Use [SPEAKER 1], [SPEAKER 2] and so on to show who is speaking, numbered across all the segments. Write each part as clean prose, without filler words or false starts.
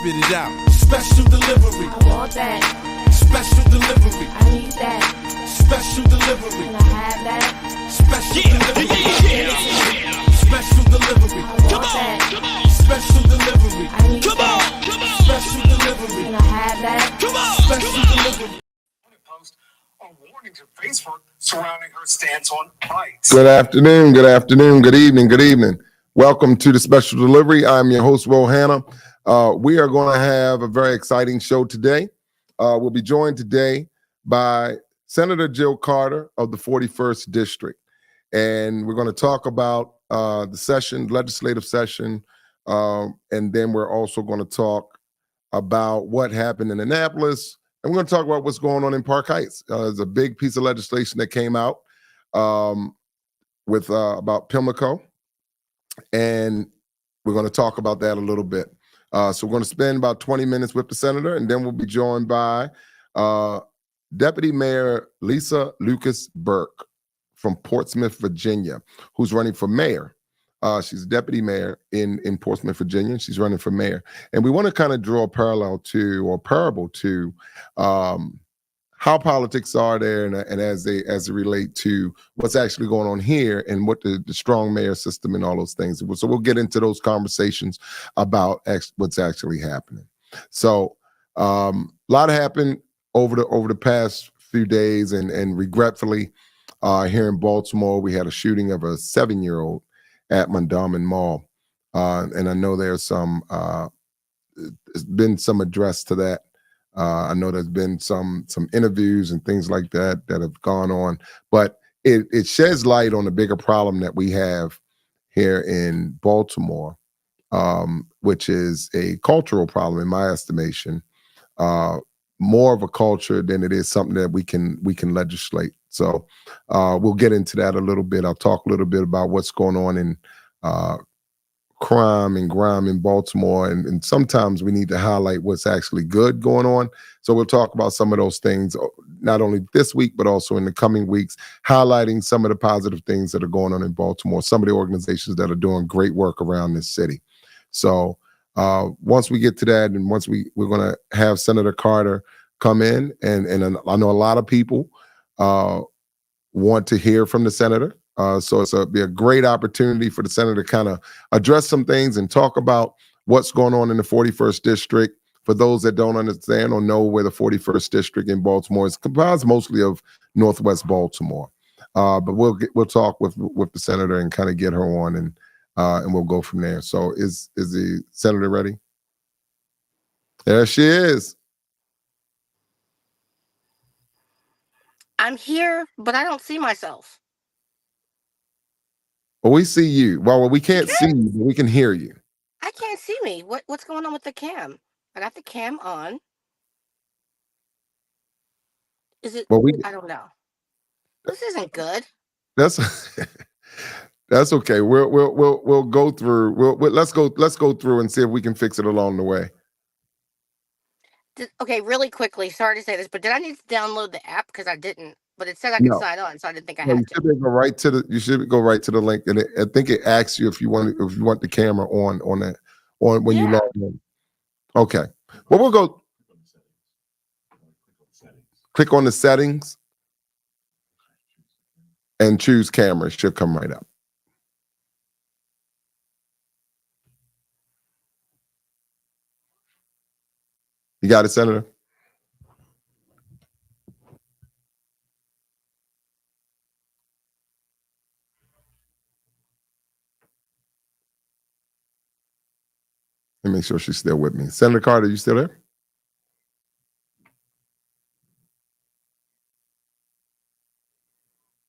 [SPEAKER 1] spit it out. Special delivery.
[SPEAKER 2] I want that.
[SPEAKER 1] Special delivery.
[SPEAKER 2] I need that.
[SPEAKER 1] Special delivery.
[SPEAKER 2] Can I have that?
[SPEAKER 1] Special delivery. Special delivery.
[SPEAKER 2] I want that.
[SPEAKER 1] Special delivery.
[SPEAKER 2] I need that.
[SPEAKER 1] Special delivery.
[SPEAKER 2] Can I have that?
[SPEAKER 1] Special delivery.
[SPEAKER 3] Post a warning to Facebook surrounding her stance on rights.
[SPEAKER 4] Good afternoon, good evening. Welcome to the Special Delivery. I'm your host, Will Hanna. We are going to have a very exciting show today. We'll be joined today by Senator Jill Carter of the 41st District. And we're going to talk about the legislative session, and then we're also going to talk about what happened in Annapolis, and we're going to talk about what's going on in Park Heights. There's a big piece of legislation that came out with about Pimlico, and we're going to talk about that a little bit. So we're going to spend about 20 minutes with the senator, and then we'll be joined by Deputy Mayor Lisa Lucas-Burke from Portsmouth, Virginia, who's running for mayor. She's a deputy mayor in Portsmouth, Virginia, and she's running for mayor. And we want to kind of draw a parallel to, or parable to, how politics are there and as they relate to what's actually going on here and what the strong mayor system and all those things. So we'll get into those conversations about what's actually happening. So a lot happened over the past few days, and regretfully, here in Baltimore, we had a shooting of a 7-year-old at Mondawmin Mall, and I know there's there's been some address to that. I know there's been some interviews and things like that have gone on, but it sheds light on the bigger problem that we have here in Baltimore, which is a cultural problem, in my estimation, more of a culture than it is something that we can legislate. So we'll get into that a little bit. I'll talk a little bit about what's going on in crime and grime in Baltimore, and sometimes we need to highlight what's actually good going on. So we'll talk about some of those things, not only this week, but also in the coming weeks, highlighting some of the positive things that are going on in Baltimore, some of the organizations that are doing great work around this city. So once we get to that, and once we're going to have Senator Carter come in, and I know a lot of people want to hear from the senator. So it'll be a great opportunity for the senator to kind of address some things and talk about what's going on in the 41st District. For those that don't understand or know where the 41st District in Baltimore is, comprised mostly of Northwest Baltimore. But we'll talk with the senator and kind of get her on, and we'll go from there. So is the senator ready? There she is.
[SPEAKER 5] I'm here, but I don't see myself.
[SPEAKER 4] Well, we see you. Well, we can't see you, but we can hear you.
[SPEAKER 5] I can't see me. What's going on with the cam? I got the cam on. Is it?
[SPEAKER 4] Well,
[SPEAKER 5] I don't know. This isn't good.
[SPEAKER 4] That's okay. We'll go through. Let's go through and see if we can fix it along the way.
[SPEAKER 5] Okay, really quickly. Sorry to say this, but did I need to download the app? Because I didn't. But it said I could sign on, so I didn't think I had to.
[SPEAKER 4] You should go right to the link, and I think it asks you if you want the camera on when you log in. Okay. Well, we'll go. Click on the settings and choose camera. It should come right up. You got it, Senator? Let me make sure she's still with me. Senator Carter, you still there?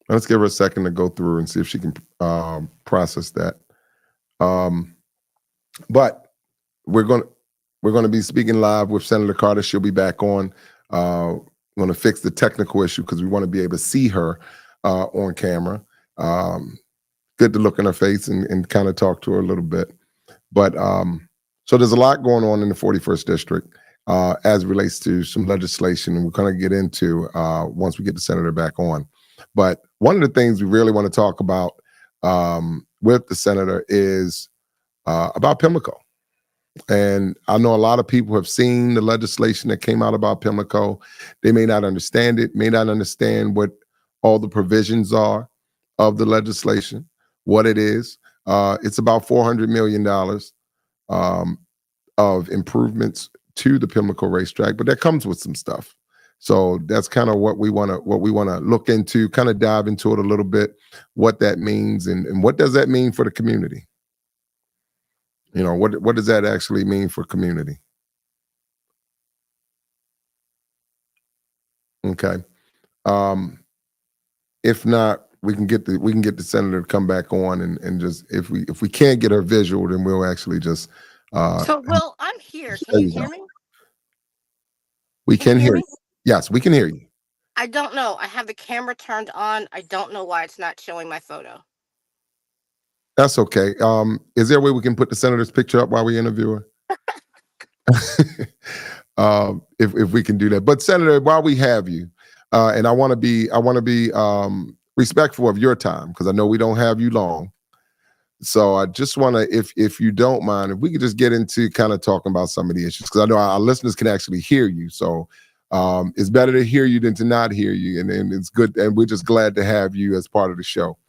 [SPEAKER 4] Let's give her a second to go through and see if she can process that. But we're going to be speaking live with Senator Carter. She'll be back on. We're going to fix the technical issue because we want to be able to see her on camera. Good to look in her face and kind of talk to her a little bit. But so there's a lot going on in the 41st District as it relates to some legislation, and we're going to get into once we get the senator back on. But one of the things we really want to talk about with the senator is about Pimlico. And I know a lot of people have seen the legislation that came out about Pimlico. They may not understand it, may not understand what all the provisions are of the legislation, what it is. It's about $400 million of improvements to the Pimlico racetrack, but that comes with some stuff. So that's kind of what we want to look into, kind of dive into it a little bit, what that means and what does that mean for the community? You know, what does that actually mean for community? Okay. If not, we can get the senator to come back on and just if we can't get her visual, then we'll actually just
[SPEAKER 5] So, Will, I'm here. Can
[SPEAKER 4] there
[SPEAKER 5] you
[SPEAKER 4] you go.
[SPEAKER 5] hear me?
[SPEAKER 4] We
[SPEAKER 5] Can you
[SPEAKER 4] can
[SPEAKER 5] hear
[SPEAKER 4] hear
[SPEAKER 5] me?
[SPEAKER 4] you. Yes, we can hear you.
[SPEAKER 5] I don't know. I have the camera turned on. I don't know why it's not showing my photo.
[SPEAKER 4] That's okay. Is there a way we can put the senator's picture up while we interview her? If we can do that. But Senator, while we have you, and I want to be respectful of your time because I know we don't have you long. So I just want to, if you don't mind, if we could just get into kind of talking about some of the issues because I know our listeners can actually hear you. So it's better to hear you than to not hear you, and it's good. And we're just glad to have you as part of the show.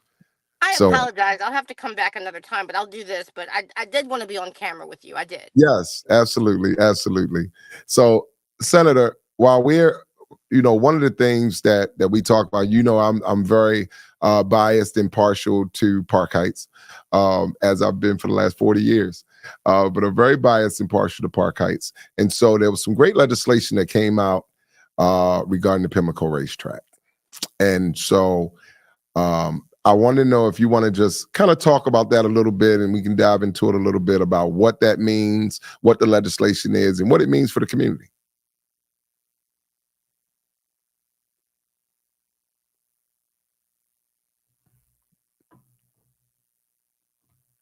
[SPEAKER 5] I
[SPEAKER 4] So
[SPEAKER 5] apologize. I'll have to come back another time, but I'll do this. But I did want to be on camera with you. I did.
[SPEAKER 4] yes, absolutely, absolutely. So Senator, while we're one of the things that we talk about, I'm very biased and partial to Park Heights, as I've been for the last 40 years. But I'm very biased and partial to Park Heights. And so there was some great legislation that came out regarding the Pimlico racetrack. And so I want to know if you want to just kind of talk about that a little bit and we can dive into it a little bit about what that means, what the legislation is, and what it means for the community.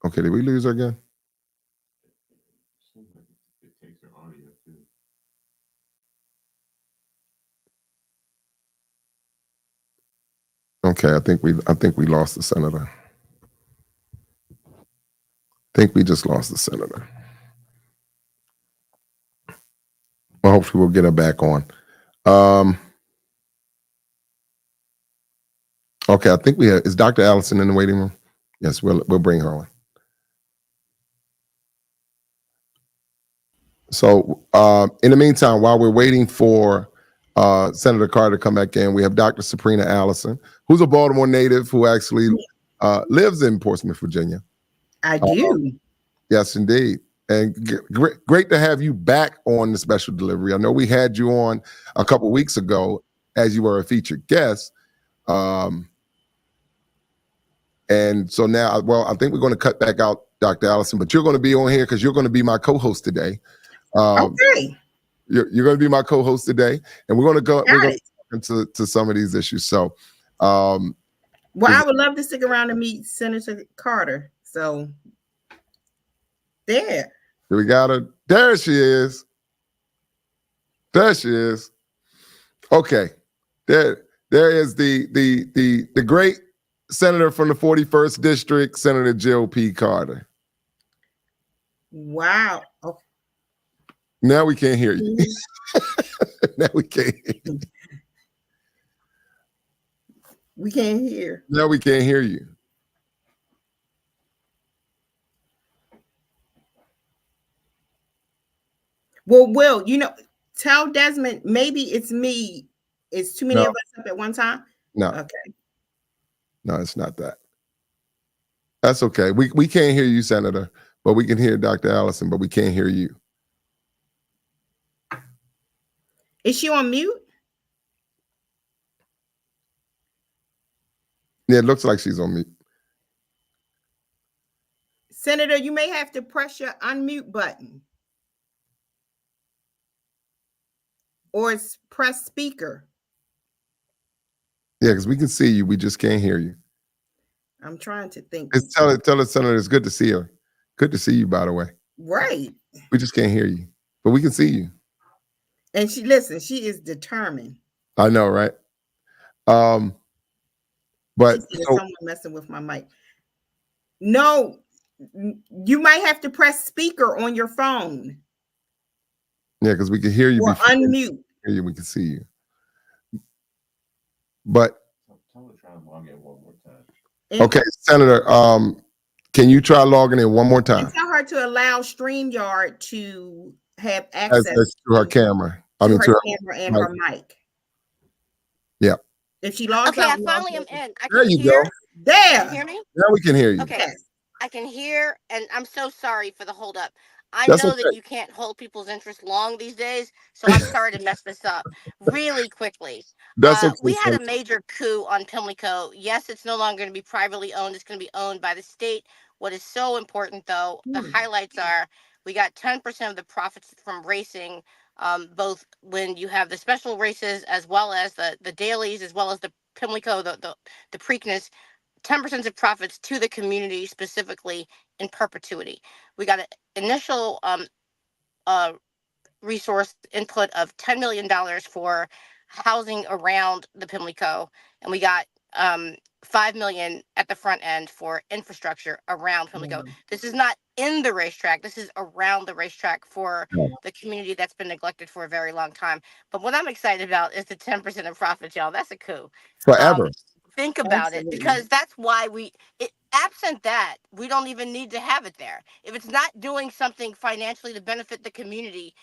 [SPEAKER 4] Okay, did we lose her again? Okay, I think we lost the senator. I think we just lost the senator. Well, hopefully we'll get her back on. Okay, I think is Dr. Allison in the waiting room? Yes, we'll bring her on. So in the meantime, while we're waiting for Senator Carter to come back in, we have Dr. Sabrina Allison, who's a Baltimore native who actually lives in Portsmouth, Virginia.
[SPEAKER 6] I do.
[SPEAKER 4] Yes, indeed. And great to have you back on the special delivery. I know we had you on a couple weeks ago as you were a featured guest. And so now, I think we're going to cut back out Dr. Allison, but you're going to be on here because you're going to be my co-host today.
[SPEAKER 6] Okay.
[SPEAKER 4] You're going to be my co-host today, and we're going to go into some of these issues. So,
[SPEAKER 6] I would love to stick around and meet Senator Carter. So, there.
[SPEAKER 4] We got her. There she is. There she is. Okay. There is the great senator from the 41st district, Senator Jill P. Carter.
[SPEAKER 6] Wow. Oh.
[SPEAKER 4] Now we can't hear you. Now we can't hear you.
[SPEAKER 6] We can't hear.
[SPEAKER 4] Now we can't hear you.
[SPEAKER 6] Well, Will, tell Desmond, maybe it's me. It's too many of us up at one time.
[SPEAKER 4] No.
[SPEAKER 6] Okay.
[SPEAKER 4] No, it's not that. That's okay. We can't hear you, Senator, but we can hear Dr. Allison, but we can't hear you.
[SPEAKER 6] Is she on mute?
[SPEAKER 4] Yeah, it looks like she's on mute.
[SPEAKER 6] Senator, you may have to press your unmute button. Or it's press speaker.
[SPEAKER 4] Yeah, because we can see you. We just can't hear you.
[SPEAKER 6] I'm trying to think.
[SPEAKER 4] Tell the senator it's good to see her. Good to see you, by the way.
[SPEAKER 6] Right.
[SPEAKER 4] We just can't hear you, but we can see you.
[SPEAKER 6] And she is determined.
[SPEAKER 4] I know, right? But
[SPEAKER 6] someone messing with my mic. No, You might have to press speaker on your phone
[SPEAKER 4] Yeah, because we can hear you
[SPEAKER 6] or
[SPEAKER 4] before we
[SPEAKER 6] unmute.
[SPEAKER 4] hear you, we can see you. But
[SPEAKER 6] And,
[SPEAKER 4] okay, Senator, can you try logging in one more
[SPEAKER 6] and
[SPEAKER 4] time?
[SPEAKER 6] tell her to allow StreamYard to have
[SPEAKER 4] As
[SPEAKER 6] access
[SPEAKER 4] to her camera. I
[SPEAKER 6] to
[SPEAKER 4] mean,
[SPEAKER 6] her
[SPEAKER 4] to her
[SPEAKER 6] camera and
[SPEAKER 4] mic.
[SPEAKER 6] her mic.
[SPEAKER 4] Yeah.
[SPEAKER 6] If she logs
[SPEAKER 5] Okay,
[SPEAKER 6] out,
[SPEAKER 5] I
[SPEAKER 6] and logs
[SPEAKER 5] finally am
[SPEAKER 6] in.
[SPEAKER 5] in. I
[SPEAKER 4] There
[SPEAKER 5] can
[SPEAKER 4] you
[SPEAKER 5] hear.
[SPEAKER 4] go.
[SPEAKER 5] Can you
[SPEAKER 6] There.
[SPEAKER 5] hear me?
[SPEAKER 4] Now we can hear you.
[SPEAKER 5] Okay.
[SPEAKER 6] Yes.
[SPEAKER 5] I can hear, and I'm so sorry for the hold up. I
[SPEAKER 4] That's
[SPEAKER 5] know that
[SPEAKER 4] okay.
[SPEAKER 5] you can't hold people's interest long these days, so I'm sorry to mess this up. Really quickly,
[SPEAKER 4] That's okay.
[SPEAKER 5] we had
[SPEAKER 4] Senator.
[SPEAKER 5] a major coup on Pimlico. Yes, it's no longer going to be privately owned; it's going to be owned by the state. What is so important, though, the highlights are we got 10% of the profits from racing, both when you have the special races as well as the dailies, as well as the Pimlico, the Preakness. 10% of profits to the community, specifically in perpetuity. We got an initial uh, resource input of $10 million for housing around the Pimlico, and we got 5 million at the front end for infrastructure around Pimlico. This is not in the racetrack. This is around the racetrack for the community that's been neglected for a very long time. But what I'm excited about is the 10% of profits, y'all. That's a coup.
[SPEAKER 4] Forever.
[SPEAKER 5] Think about it,
[SPEAKER 6] Absolutely.
[SPEAKER 5] because that's why absent that, we don't even need to have it there. If it's not doing something financially to benefit the community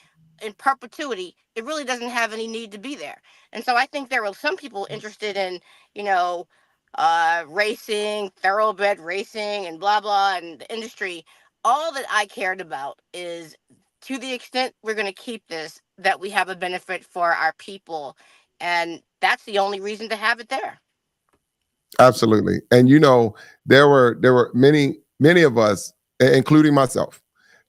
[SPEAKER 5] in perpetuity, it really doesn't have any need to be there. And so I think there were some people interested in, you know, racing, thoroughbred racing, and blah blah, and the industry. All that I cared about is, to the extent we're going to keep this, that we have a benefit for our people, and that's the only reason to have it there.
[SPEAKER 4] Absolutely. And there were many of us, including myself,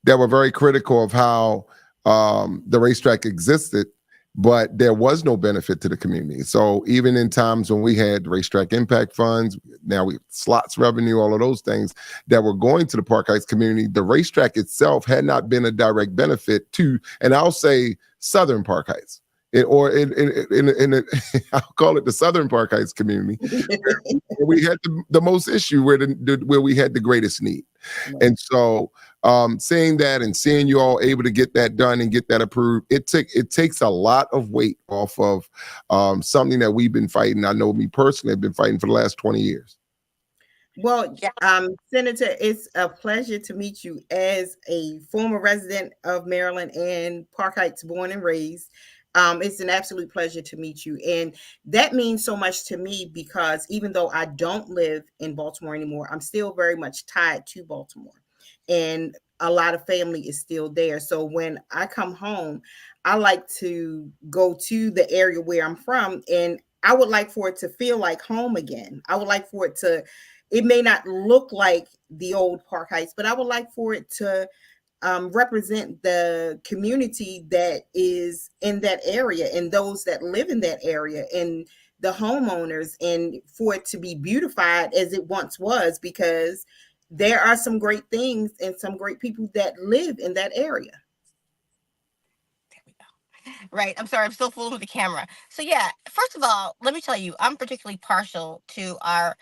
[SPEAKER 4] that were very critical of how the racetrack existed, but there was no benefit to the community. So even in times when we had racetrack impact funds, now we slots revenue, all of those things that were going to the Park Heights community, the racetrack itself had not been a direct benefit to, and I'll say Southern Park Heights. I'll call it the Southern Park Heights community, where we had the most issue, where we had the greatest need.
[SPEAKER 6] Right.
[SPEAKER 4] And so seeing that and seeing you all able to get that done and get that approved, it takes a lot of weight off of something that we've been fighting. I know me personally have been fighting for the last 20 years.
[SPEAKER 6] Well, Senator, it's a pleasure to meet you as a former resident of Maryland and Park Heights born and raised. It's an absolute pleasure to meet you. And that means so much to me, because even though I don't live in Baltimore anymore, I'm still very much tied to Baltimore. And a lot of family is still there. So when I come home, I like to go to the area where I'm from, and I would like for it to feel like home again. I would like for it may not look like the old Park Heights, but I would like for it to represent the community that is in that area and those that live in that area and the homeowners, and for it to be beautified as it once was, because there are some great things and some great people that live in that area.
[SPEAKER 5] Right. I'm sorry. I'm still fooling with the camera. So yeah, first of all, let me tell you, I'm particularly partial to our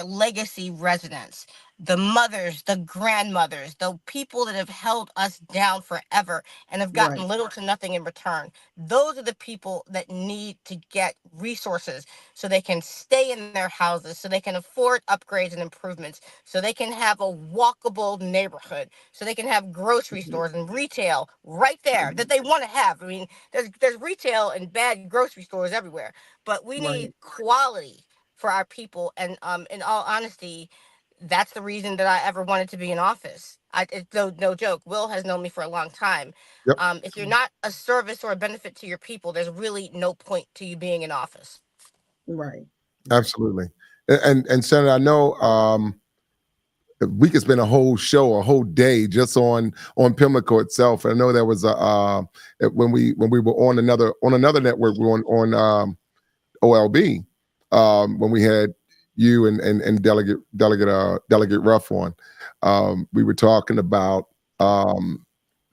[SPEAKER 5] legacy residents, the mothers, the grandmothers, the people that have held us down forever and have gotten
[SPEAKER 6] Right.
[SPEAKER 5] little to nothing in return. Those are the people that need to get resources so they can stay in their houses, so they can afford upgrades and improvements, so they can have a walkable neighborhood, so they can have grocery stores and retail right there that they want to have. I mean, there's retail and bad grocery stores everywhere, but we need
[SPEAKER 6] Right.
[SPEAKER 5] quality for our people. And in all honesty, that's the reason that I ever wanted to be in office. It's no joke. Will has known me for a long time.
[SPEAKER 4] Yep.
[SPEAKER 5] If you're not a service or a benefit to your people, there's really no point to you being in office.
[SPEAKER 6] Right.
[SPEAKER 4] Absolutely. And Senator, I know we could spend a whole show, a whole day just on Pimlico itself. And I know there was when we were on another network, we were on OLB, when we had you and Delegate Ruff on. We were talking about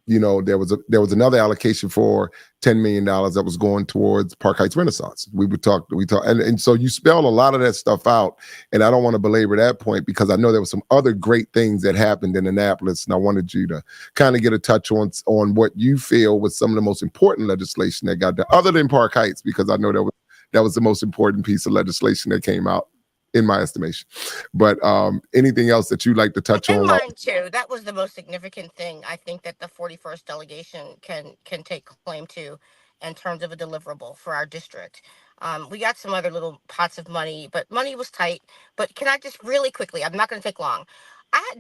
[SPEAKER 4] there was another allocation for $10 million that was going towards Park Heights Renaissance. We talk, and so you spelled a lot of that stuff out, and I don't want to belabor that point because I know there were some other great things that happened in Annapolis, and I wanted you to kind of get a touch on what you feel was some of the most important legislation that got done, other than Park Heights, because I know that was the most important piece of legislation that came out, in my estimation. But anything else that you'd like to touch
[SPEAKER 5] In
[SPEAKER 4] on?
[SPEAKER 5] mine too. That was the most significant thing I think that the 41st delegation can take claim to in terms of a deliverable for our district. We got some other little pots of money, but money was tight. But can I just really quickly, I'm not going to take long.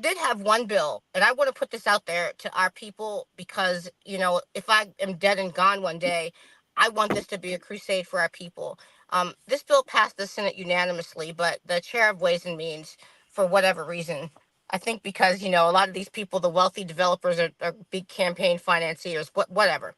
[SPEAKER 5] Did have one bill, and I want to put this out there to our people because, if I am dead and gone one day, I want this to be a crusade for our people. This bill passed the Senate unanimously, but the chair of Ways and Means, for whatever reason, I think because, a lot of these people, the wealthy developers are big campaign financiers, whatever.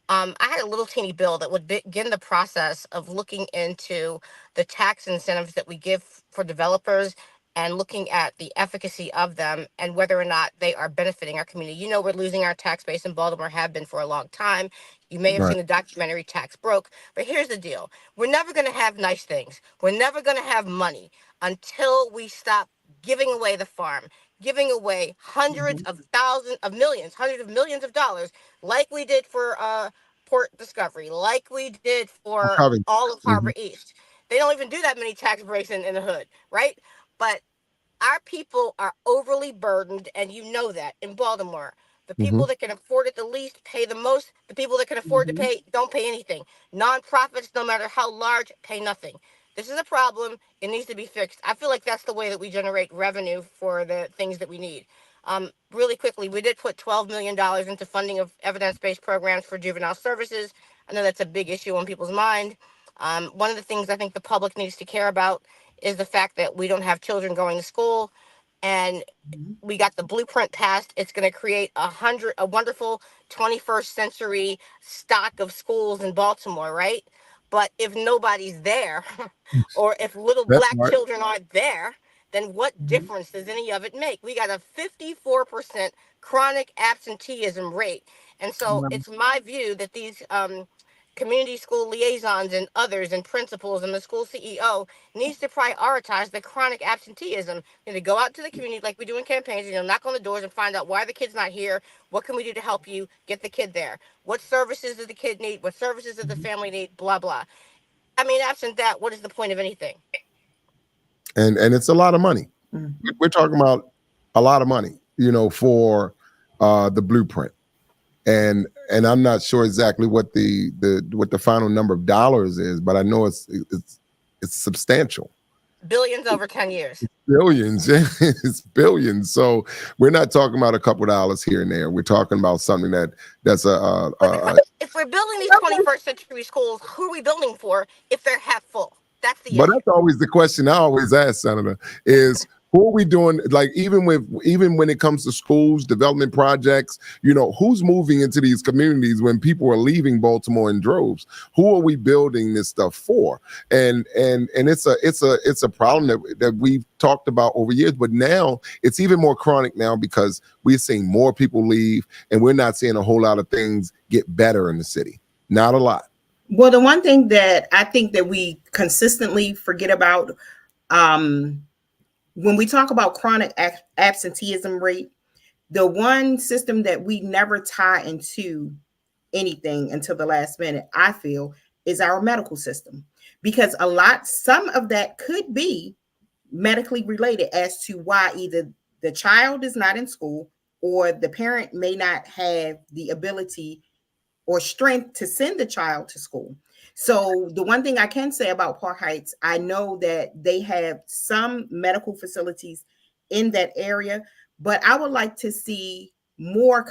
[SPEAKER 5] I had a little teeny bill that would begin the process of looking into the tax incentives that we give for developers and looking at the efficacy of them and whether or not they are benefiting our community. We're losing our tax base in Baltimore, have been for a long time. You may have
[SPEAKER 4] Right.
[SPEAKER 5] seen the documentary Tax Broke, but here's the deal. We're never going to have nice things. We're never going to have money until we stop giving away the farm, giving away hundreds of millions of dollars like we did for Port Discovery, like we did for
[SPEAKER 4] Covington.
[SPEAKER 5] all of
[SPEAKER 4] Mhm.
[SPEAKER 5] Harbor East. They don't even do that many tax breaks in the hood, right? But our people are overly burdened, and that in Baltimore. The people that can afford it the least pay the most. The people that can afford to pay don't pay anything. Nonprofits, no matter how large, pay nothing. This is a problem. It needs to be fixed. I feel like that's the way that we generate revenue for the things that we need. Really quickly, we did put $12 million into funding of evidence-based programs for juvenile services. I know that's a big issue on people's mind. One of the things I think the public needs to care about is the fact that we don't have children going to school, and we got the blueprint passed. It's going to create a wonderful 21st century stock of schools in Baltimore, right? But if nobody's there, or if little
[SPEAKER 4] That's
[SPEAKER 5] black
[SPEAKER 4] right.
[SPEAKER 5] children aren't there, then what difference does any of it make? We got a 54% chronic absenteeism rate. And so it's my view that these community school liaisons and others and principals and the school CEO needs to prioritize the chronic absenteeism and to go out to the community like we do in campaigns, knock on the doors and find out why the kid's not here. What can we do to help you get the kid there? What services does the kid need? What services does the family need? Blah, blah. I mean, absent that, what is the point of anything?
[SPEAKER 4] And it's a lot of money. We're talking about a lot of money, for the blueprint. And I'm not sure exactly what the final number of dollars is, but I know it's substantial.
[SPEAKER 5] Billions over 10 years.
[SPEAKER 4] Billions. It's billions. So we're not talking about a couple of dollars here and there. We're talking about something that's
[SPEAKER 5] if we're building these 21st century schools, who are we building for if they're half full? That's the
[SPEAKER 4] But
[SPEAKER 5] issue.
[SPEAKER 4] that's always the question I always ask, Senator, is who are we doing? Like, even when it comes to schools, development projects, who's moving into these communities when people are leaving Baltimore in droves? Who are we building this stuff for? And it's a problem that we've talked about over years, but now it's even more chronic now because we're seeing more people leave, and we're not seeing a whole lot of things get better in the city. Not a lot.
[SPEAKER 6] Well, the one thing that I think that we consistently forget about when we talk about chronic absenteeism rate, the one system that we never tie into anything until the last minute, I feel, is our medical system. Because some of that could be medically related as to why either the child is not in school or the parent may not have the ability or strength to send the child to school. So the one thing I can say about Park Heights, I know that they have some medical facilities in that area, but I would like to see more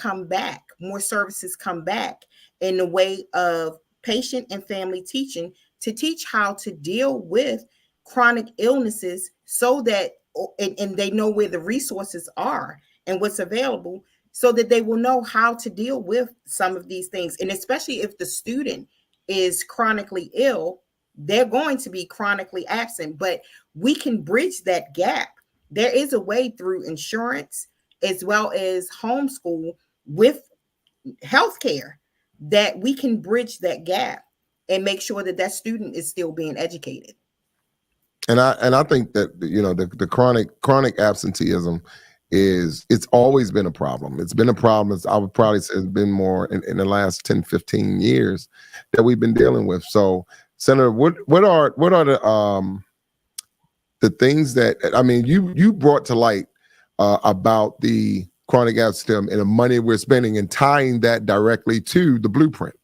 [SPEAKER 6] services come back in the way of patient and family teaching to teach how to deal with chronic illnesses so that, and they know where the resources are and what's available so that they will know how to deal with some of these things. And especially if the student is chronically ill, they're going to be chronically absent, but we can bridge that gap. There is a way through insurance as well as homeschool with healthcare, that we can bridge that gap and make sure that that student is still being educated.
[SPEAKER 4] And I think that the chronic absenteeism it's always been a problem. It's been a problem. I would probably say it's been more in the last 10, 15 years that we've been dealing with. So, Senator, what are the things that, I mean, you brought to light about the chronic absenteeism and the money we're spending and tying that directly to the blueprint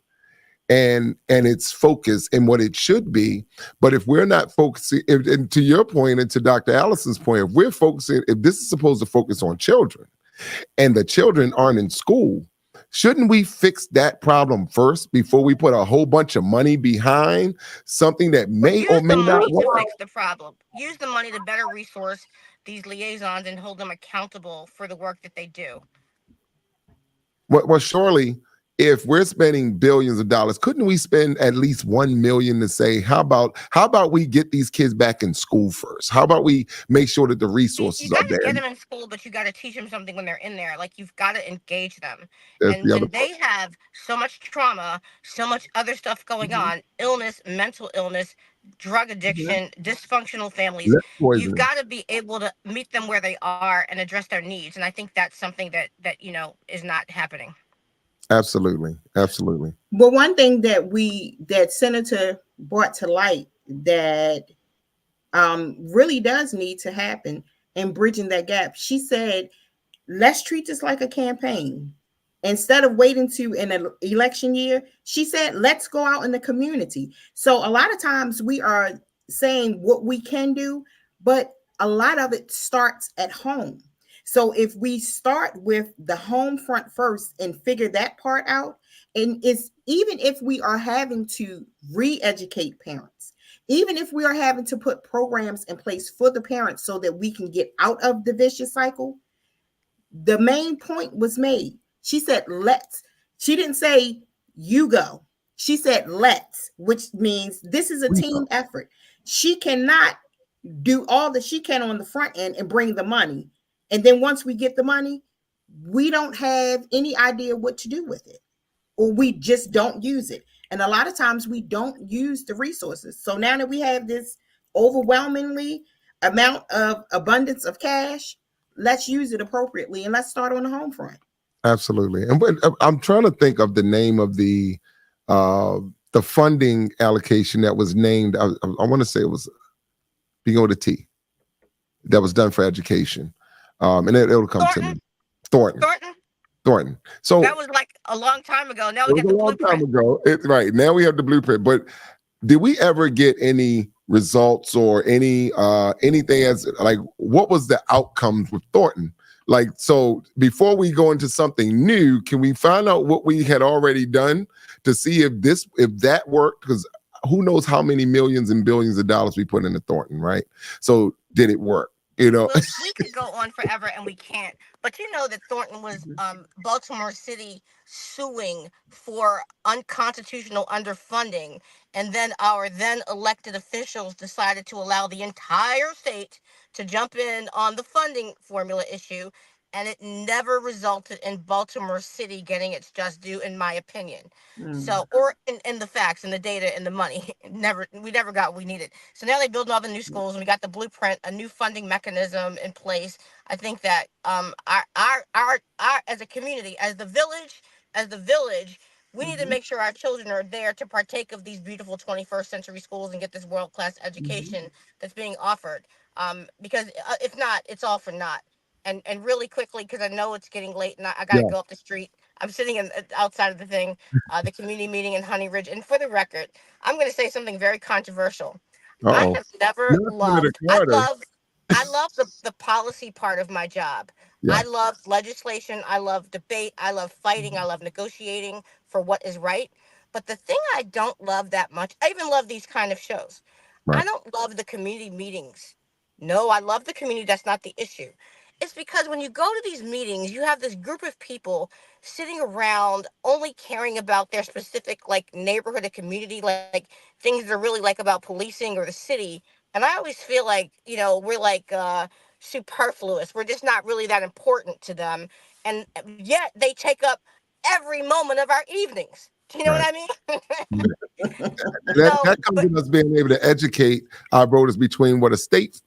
[SPEAKER 4] and its focus and what it should be. But if we're not focusing, and to your point and to Dr. Allison's point, if we're focusing, if this is supposed to focus on children and the children aren't in school, shouldn't we fix that problem first before we put a whole bunch of money behind something that may or
[SPEAKER 5] Use
[SPEAKER 4] may
[SPEAKER 5] the
[SPEAKER 4] not
[SPEAKER 5] money to
[SPEAKER 4] work?
[SPEAKER 5] fix the problem. Use the money to better resource these liaisons and hold them accountable for the work that they do.
[SPEAKER 4] Well, surely, if we're spending billions of dollars, couldn't we spend at least 1 million to say, how about we get these kids back in school first? How about we make sure that the
[SPEAKER 5] You
[SPEAKER 4] resources
[SPEAKER 5] got
[SPEAKER 4] are
[SPEAKER 5] to
[SPEAKER 4] there?
[SPEAKER 5] get them in school, but you got to teach them something when they're in there. Like, you've got to engage them.
[SPEAKER 4] That's the other
[SPEAKER 5] And they have so much trauma, so much other stuff going on, illness, mental illness, drug addiction, dysfunctional families.
[SPEAKER 4] lead
[SPEAKER 5] You've
[SPEAKER 4] poisoning.
[SPEAKER 5] got to be able to meet them where they are and address their needs. And I think that's something that is not happening.
[SPEAKER 4] Absolutely, absolutely.
[SPEAKER 6] Well, one thing that Senator brought to light that really does need to happen in bridging that gap, she said, let's treat this like a campaign. Instead of waiting to an election year, she said, let's go out in the community. So a lot of times we are saying what we can do, but a lot of it starts at home. So if we start with the home front first and figure that part out, and it's even if we are having to re-educate parents, even if we are having to put programs in place for the parents so that we can get out of the vicious cycle, the main point was made. She said, let's. She didn't say, you go. She said, let's, which means this is a team effort. She cannot do all that she can on the front end and bring the money. And then once we get the money, we don't have any idea what to do with it, or we just don't use it. And a lot of times we don't use the resources. So now that we have this overwhelmingly amount of abundance of cash, let's use it appropriately and let's start on the home front.
[SPEAKER 4] Absolutely. And I'm trying to think of the name of the funding allocation that was named. I want to say it was begin with a T. That was done for education, and it'll come to me. Thornton. So
[SPEAKER 5] that was like a long time ago. Now
[SPEAKER 4] it
[SPEAKER 5] we
[SPEAKER 4] was
[SPEAKER 5] got the
[SPEAKER 4] a long
[SPEAKER 5] blueprint.
[SPEAKER 4] time ago. Right now we have the blueprint. But did we ever get any results or anything as like what was the outcomes with Thornton? Like, so before we go into something new, can we find out what we had already done to see if that worked? Because who knows how many millions and billions of dollars we put into Thornton, right? So did it work?
[SPEAKER 5] Look, we could go on forever and we can't. But you know that Thornton was Baltimore City suing for unconstitutional underfunding, and then our then elected officials decided to allow the entire state to jump in on the funding formula issue, and it never resulted in Baltimore City getting its just due, in my opinion. So, or in the facts and the data and the money, we never got what we needed. So now they build all the new schools, and we got the blueprint, a new funding mechanism in place. I think that our as a community, as the village, we need to make sure our children are there to partake of these beautiful 21st century schools and get this world class education that's being offered. Because if not, it's all for naught. And really quickly, because I know it's getting late and I got to go up the street. I'm sitting outside of the community meeting in Honey Ridge. And for the record, I'm going to say something very controversial. I have never loved. I love the policy part of my job.
[SPEAKER 4] Yeah.
[SPEAKER 5] I love legislation. I love debate. I love fighting. I love negotiating for what is right. But the thing I don't love that much, I even love these kind of shows.
[SPEAKER 4] Right.
[SPEAKER 5] I don't love the community meetings. No, I love the community. That's not the issue. It's because when you go to these meetings, you have this group of people sitting around only caring about their specific like neighborhood or community, like things that are really like about policing or the city. And I always feel like, we're like superfluous. We're just not really that important to them. And yet they take up every moment of our evenings. Do you know
[SPEAKER 4] Right.
[SPEAKER 5] what I mean?
[SPEAKER 4] That
[SPEAKER 5] So,
[SPEAKER 4] that comes
[SPEAKER 5] but
[SPEAKER 4] with us being able to educate our voters between what a state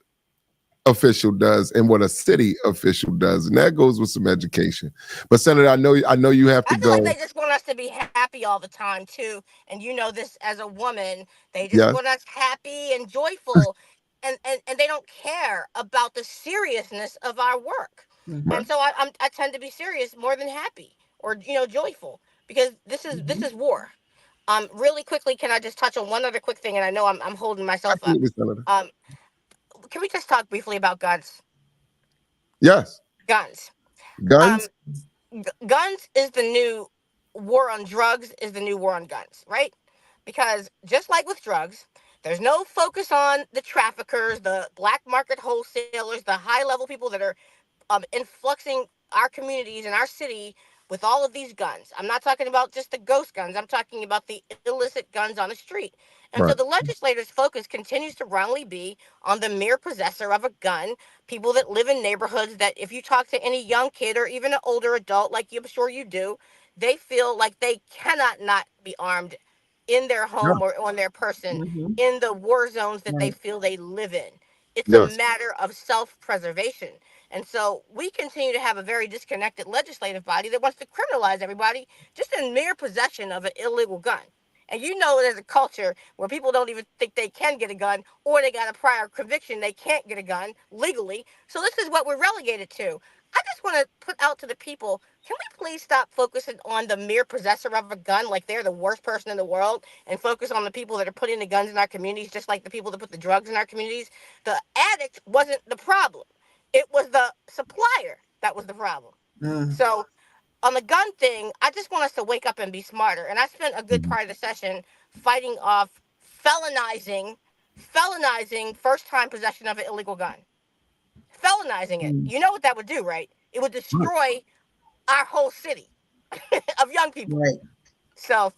[SPEAKER 4] official does and what a city official does, and that goes with some education. But Senator, I know you have to
[SPEAKER 5] I feel like they
[SPEAKER 4] go.
[SPEAKER 5] just want us to be happy all the time too. And you know this as a woman, they just
[SPEAKER 4] Yes,
[SPEAKER 5] want us happy and joyful, and they don't care about the seriousness of our work.
[SPEAKER 6] Mhm.
[SPEAKER 4] right.
[SPEAKER 5] And so I tend to be serious more than happy or joyful, because this is war. Really quickly, can I just touch on one other quick thing? And I know I'm holding myself up.
[SPEAKER 4] Absolutely, Senator.
[SPEAKER 5] Um, can we just talk briefly about guns?
[SPEAKER 4] Yes,
[SPEAKER 5] Guns. Um,
[SPEAKER 4] guns.
[SPEAKER 5] Guns is the new war on drugs, is the new war on guns, right? Because just like with drugs, there's no focus on the traffickers, the black market wholesalers, the high level people that are influxing our communities and our city with all of these guns. I'm not talking about just the ghost guns. I'm talking about the illicit guns on the street. And so
[SPEAKER 4] Right.
[SPEAKER 5] the legislators' focus continues to wrongly be on the mere possessor of a gun, people that live in neighborhoods that, if you talk to any young kid or even an older adult, like I'm sure you do, they feel like they cannot not be armed in their
[SPEAKER 4] Yeah.
[SPEAKER 5] home or on their person
[SPEAKER 6] Mhm.
[SPEAKER 5] in the war zones that they
[SPEAKER 6] Right.
[SPEAKER 5] feel they live in. It's a
[SPEAKER 4] Yes.
[SPEAKER 5] matter of self preservation. And so we continue to have a very disconnected legislative body that wants to criminalize everybody just in mere possession of an illegal gun. And you know, there's a culture where people don't even think they can get a gun, or they got a prior conviction they can't get a gun legally. So this is what we're relegated to. I just want to put out to the people, can we please stop focusing on the mere possessor of a gun like they're the worst person in the world, and focus on the people that are putting the guns in our communities, just like the people that put the drugs in our communities? The addict wasn't the problem. It was the supplier that was the problem.
[SPEAKER 6] Mm.
[SPEAKER 5] So on the gun thing, I just want us to wake up and be smarter. And I spent a good
[SPEAKER 4] Mhm.
[SPEAKER 5] part of the session fighting off felonizing first time possession of an illegal gun. Felonizing it.
[SPEAKER 6] Mm.
[SPEAKER 5] You know what that would do, right? It would
[SPEAKER 4] Right.
[SPEAKER 5] destroy our whole city of young people.
[SPEAKER 6] Right.
[SPEAKER 5] So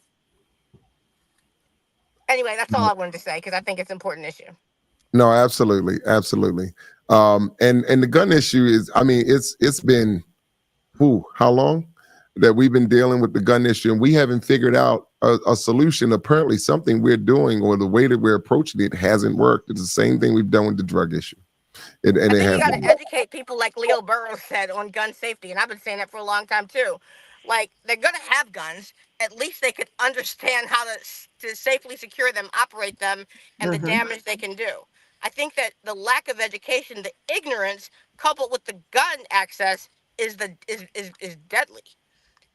[SPEAKER 5] anyway, that's all I wanted to say because I think it's an important issue.
[SPEAKER 4] No, absolutely, absolutely. And the gun issue is, I mean, it's been how long that we've been dealing with the gun issue, and we haven't figured out a solution. Apparently, something we're doing or the way that we're approaching it hasn't worked. It's the same thing we've done with the drug issue, and
[SPEAKER 5] I
[SPEAKER 4] it
[SPEAKER 5] think you
[SPEAKER 4] hasn't
[SPEAKER 5] got to
[SPEAKER 4] worked.
[SPEAKER 5] educate people like Leo Burrows said on gun safety, and I've been saying that for a long time too. Like, they're gonna have guns. At least they could understand how to safely secure them, operate them, and the
[SPEAKER 6] Mhm.
[SPEAKER 5] damage they can do. I think that the lack of education, the ignorance, coupled with the gun access, is deadly.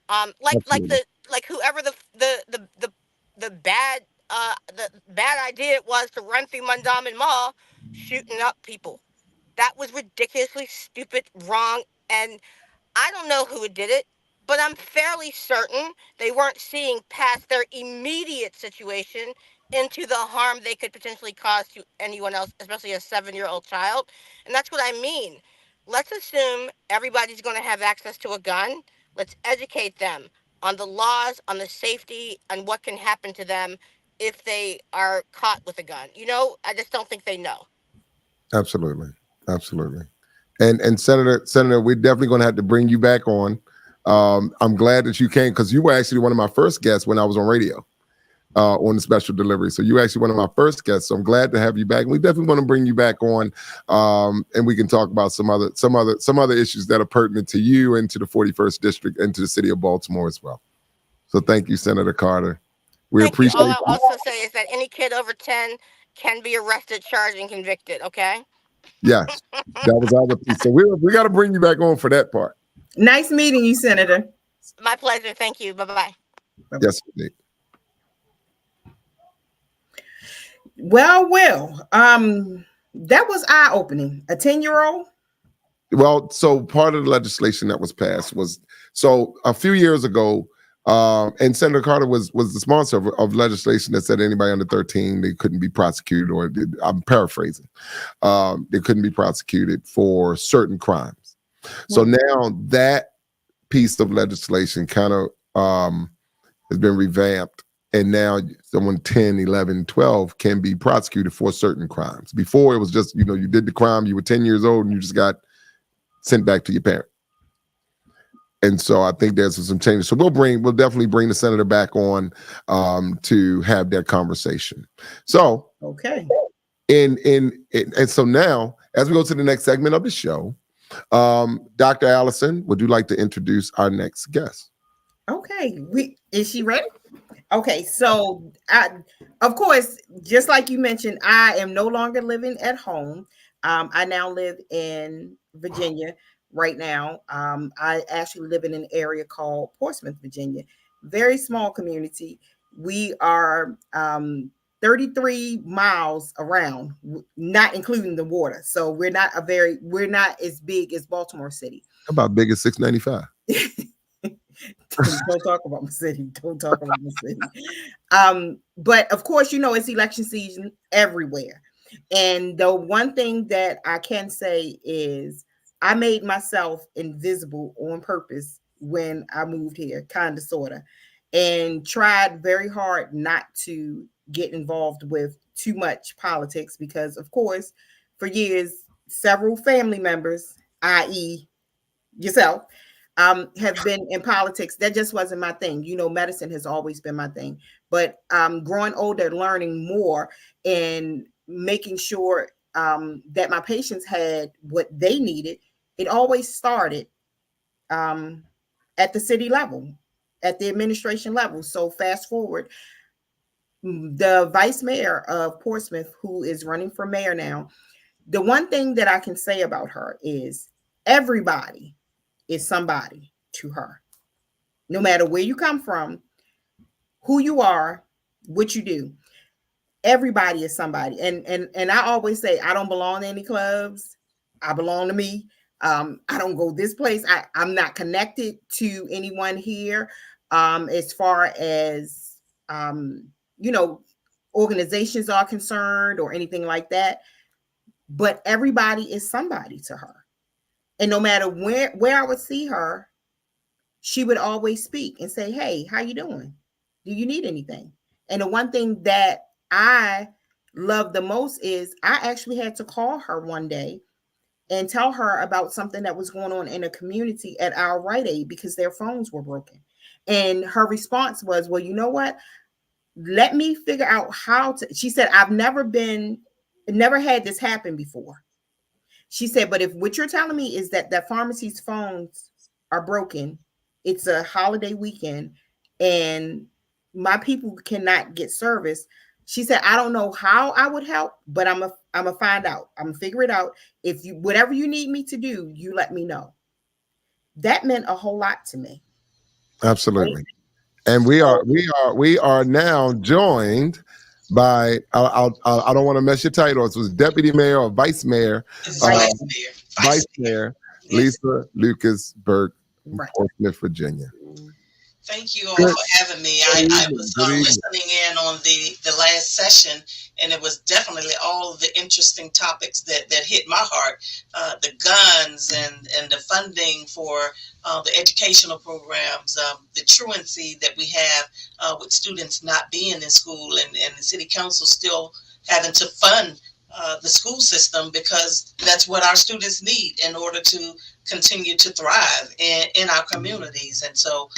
[SPEAKER 4] Absolutely,
[SPEAKER 5] Like whoever the bad idea it was to run through Mondawmin Mall, shooting up people. That was ridiculously stupid, wrong, and I don't know who did it, but I'm fairly certain they weren't seeing past their immediate situation into the harm they could potentially cause to anyone else, especially a 7-year-old child. And that's what I mean. Let's assume everybody's going to have access to a gun. Let's educate them on the laws, on the safety, and what can happen to them if they are caught with a gun. I just don't think they know.
[SPEAKER 4] absolutely, absolutely. And Senator, we're definitely going to have to bring you back on. I'm glad that you came because you were actually one of my first guests when I was on radio. On the special delivery. So you actually one of my first guests. So I'm glad to have you back. And we definitely want to bring you back on, and we can talk about some other issues that are pertinent to you and to the 41st district and to the city of Baltimore as well. So thank you, Senator Carter. We
[SPEAKER 5] Thank you.
[SPEAKER 4] appreciate
[SPEAKER 5] All I'll
[SPEAKER 4] you.
[SPEAKER 5] also say is that any kid over 10 can be arrested, charged, and convicted. Okay.
[SPEAKER 4] Yes, that was our piece. So we got to bring you back on for that part.
[SPEAKER 6] Nice meeting you, Senator.
[SPEAKER 5] My pleasure. Thank you. Bye bye.
[SPEAKER 4] Yes, indeed.
[SPEAKER 6] Well. That was eye-opening. A 10-year-old?
[SPEAKER 4] Well, so part of the legislation that was passed was so a few years ago, and Senator Carter was the sponsor of legislation that said anybody under 13 they couldn't be prosecuted, or I'm paraphrasing, they couldn't be prosecuted for certain crimes. So now that piece of legislation kind of has been revamped. And now someone 10, 11, 12 can be prosecuted for certain crimes. Before it was just, you did the crime, you were 10 years old and you just got sent back to your parent. And so I think there's some changes. So we'll definitely bring the senator back on to have that conversation. So
[SPEAKER 6] Okay.
[SPEAKER 4] and so now, as we go to the next segment of the show, Dr. Allison, would you like to introduce our next guest?
[SPEAKER 6] Okay. Is she ready? Okay, so of course, just like you mentioned, I am no longer living at home. I now live in Virginia right now. I actually live in an area called Portsmouth, Virginia. Very small community. We are 33 miles around, not including the water. So we're not as big as Baltimore City.
[SPEAKER 4] About big as 695.
[SPEAKER 6] Don't talk about my city. Don't talk about my city. But of course, it's election season everywhere. And the one thing that I can say is I made myself invisible on purpose when I moved here, kind of, sort of, and tried very hard not to get involved with too much politics because, of course, for years, several family members, i.e., yourself, have been in politics. That just wasn't my thing. Medicine has always been my thing. But growing older, learning more, and making sure that my patients had what they needed, it always started at the city level, at the administration level. So fast forward, the vice mayor of Portsmouth, who is running for mayor now, the one thing that I can say about her is everybody is somebody to her. No matter where you come from, who you are, what you do, everybody is somebody. And I always say I don't belong to any clubs. I belong to me. I don't go this place. I'm not connected to anyone here as far as organizations are concerned or anything like that. But everybody is somebody to her. And no matter where I would see her, she would always speak and say, "Hey, how you doing? Do you need anything?" And the one thing that I love the most is I actually had to call her one day and tell her about something that was going on in a community at our Rite Aid because their phones were broken. And her response was, "Well, you know what? Let me figure out how to." She said, "I've never had this happen before." She said, "But if what you're telling me is that pharmacy's phones are broken, it's a holiday weekend, and my people cannot get service." She said, "I don't know how I would help, but I'm a find out. I'm gonna figure it out. If you whatever you need me to do, you let me know." That meant a whole lot to me.
[SPEAKER 4] Absolutely.
[SPEAKER 6] Right?
[SPEAKER 4] And we are now joined by I don't want to mess your title. It was Deputy Mayor or Vice Mayor, Vice Mayor Lisa Lucas-Burke from
[SPEAKER 6] Right.
[SPEAKER 4] Portsmouth, Virginia.
[SPEAKER 7] Thank you all for having me. I was listening in on the last session, and it was definitely all of the interesting topics that hit my heart. The guns and the funding for the educational programs, the truancy that we have with students not being in school, and the city council still having to fund the school system because that's what our students need in order to continue to thrive in our communities. And so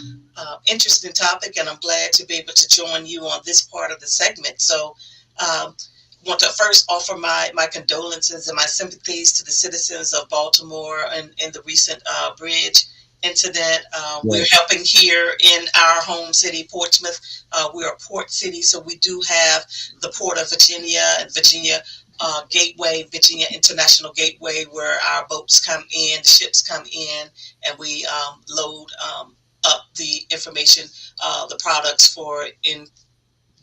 [SPEAKER 7] interesting topic, and I'm glad to be able to join you on this part of the segment. So want to first offer my condolences and my sympathies to the citizens of Baltimore and the recent bridge incident. We're helping here in our home city, Portsmouth. We're a port city, so we do have the Port of Virginia and Virginia Gateway, Virginia International Gateway, where our boats come in, the ships come in, and we load up the information, the products for in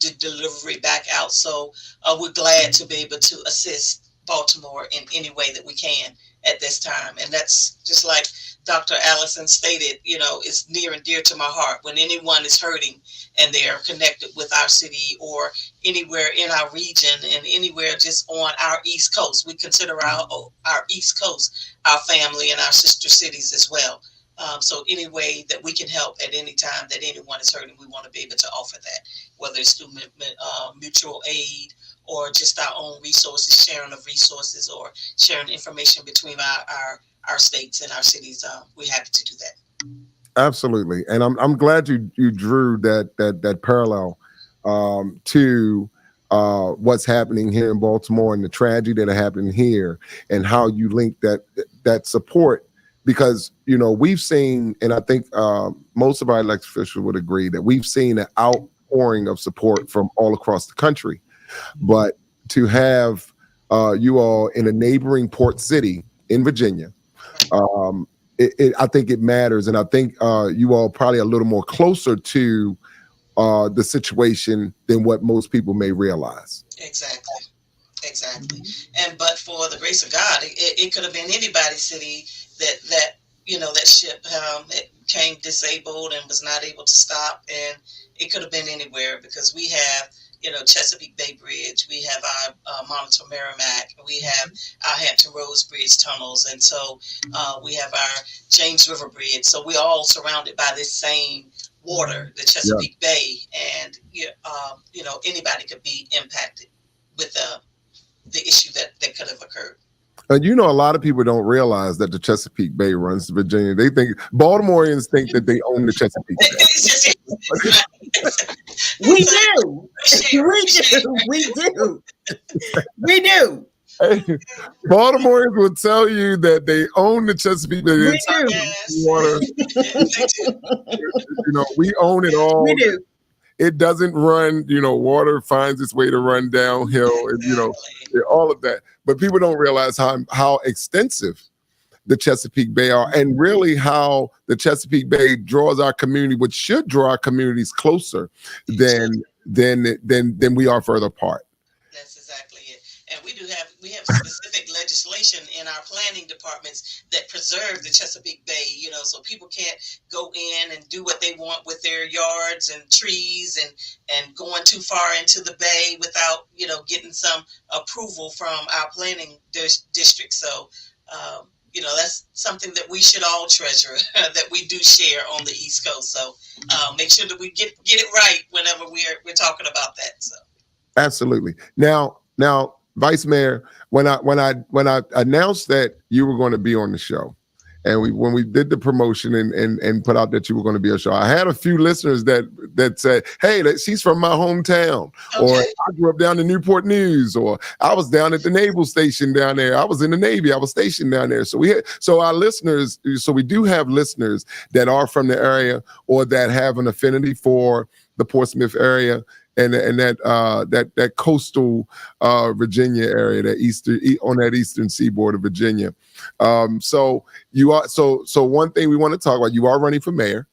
[SPEAKER 7] the delivery back out. So we're glad to be able to assist Baltimore in any way that we can at this time. And that's just like Dr. Allison stated, it's near and dear to my heart when anyone is hurting and they're connected with our city or anywhere in our region and anywhere just on our East Coast. We consider our East Coast our family and our sister cities as well. So any way that we can help at any time that anyone is hurting, we want to be able to offer that, whether it's through mutual aid or just our own resources, sharing of resources or sharing information between our states and our cities. We're happy to do that.
[SPEAKER 4] Absolutely, and I'm glad you drew that parallel to what's happening here in Baltimore and the tragedy that happened here, and how you link that support, because we've seen, and I think most of our elected officials would agree that we've seen an outpouring of support from all across the country, but to have you all in a neighboring port city in Virginia. I think it matters, and I think you all probably a little more closer to the situation than what most people may realize.
[SPEAKER 7] Exactly. And but for the grace of God, it could have been anybody's city that that ship it came disabled and was not able to stop, and it could have been anywhere, because we have Chesapeake Bay Bridge, we have our Monitor Merrimack, we have our Hampton Roads Bridge tunnels, and so we have our James River Bridge. So we're all surrounded by this same water, the Chesapeake Bay, and anybody could be impacted with the issue that could have occurred.
[SPEAKER 4] And a lot of people don't realize that the Chesapeake Bay runs to Virginia. They think Baltimoreans think that they own the Chesapeake Bay.
[SPEAKER 6] We do. We do.
[SPEAKER 4] Hey, Baltimoreans will tell you that they own the Chesapeake Bay.
[SPEAKER 6] We
[SPEAKER 4] do. We own it all.
[SPEAKER 6] We do.
[SPEAKER 4] It doesn't run, water finds its way to run downhill, and all of that. But people don't realize how extensive the Chesapeake Bay are, and really how the Chesapeake Bay draws our community, which should draw our communities closer than we are further apart.
[SPEAKER 7] That's exactly it. And we have specific legislation in our planning departments that preserve the Chesapeake Bay, so people can't go in and do what they want with their yards and trees and going too far into the bay without, getting some approval from our planning district. So, that's something that we should all treasure, that we do share on the East Coast. So make sure that we get it right whenever we're talking about that. So
[SPEAKER 4] absolutely. Now, Vice Mayor, when I announced that you were going to be on the show, and when we did the promotion and put out that you were going to be on the show, I had a few listeners that said, "Hey, she's from my hometown," or "I grew up down in Newport News," or "I was down at the naval station down there. I was in the Navy. I was stationed down there." So our listeners, we do have listeners that are from the area or that have an affinity for the Portsmouth area. And that coastal Virginia area, on that eastern seaboard of Virginia. So you are so one thing we want to talk about. You are running for mayor,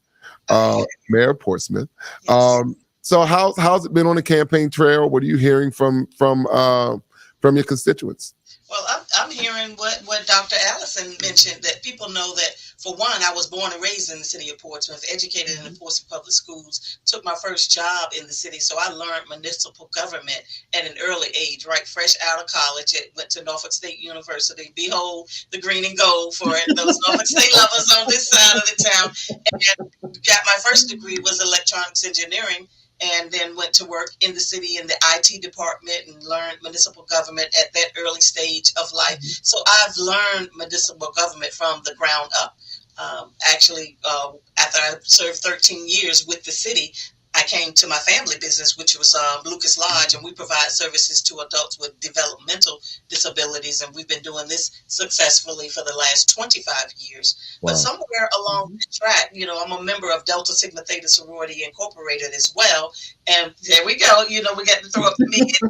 [SPEAKER 4] Mayor of Portsmouth. So how's it been on the campaign trail? What are you hearing from your constituents?
[SPEAKER 7] Well, I'm hearing what Dr. Allison mentioned, that people know that, for one, I was born and raised in the city of Portsmouth, educated in the Portsmouth Public Schools, took my first job in the city. So I learned municipal government at an early age, right? Fresh out of college, went to Norfolk State University. Behold, the green and gold for those Norfolk State lovers on this side of the town. And got my first degree was electronics engineering, and then went to work in the city in the IT department and learned municipal government at that early stage of life. So I've learned municipal government from the ground up. After I served 13 years with the city, I came to my family business, which was Lucas Lodge, and we provide services to adults with developmental disabilities, and we've been doing this successfully for the last 25 years. Wow. But somewhere along the track, I'm a member of Delta Sigma Theta Sorority Incorporated as well, and there we go. We got to throw up the meeting. You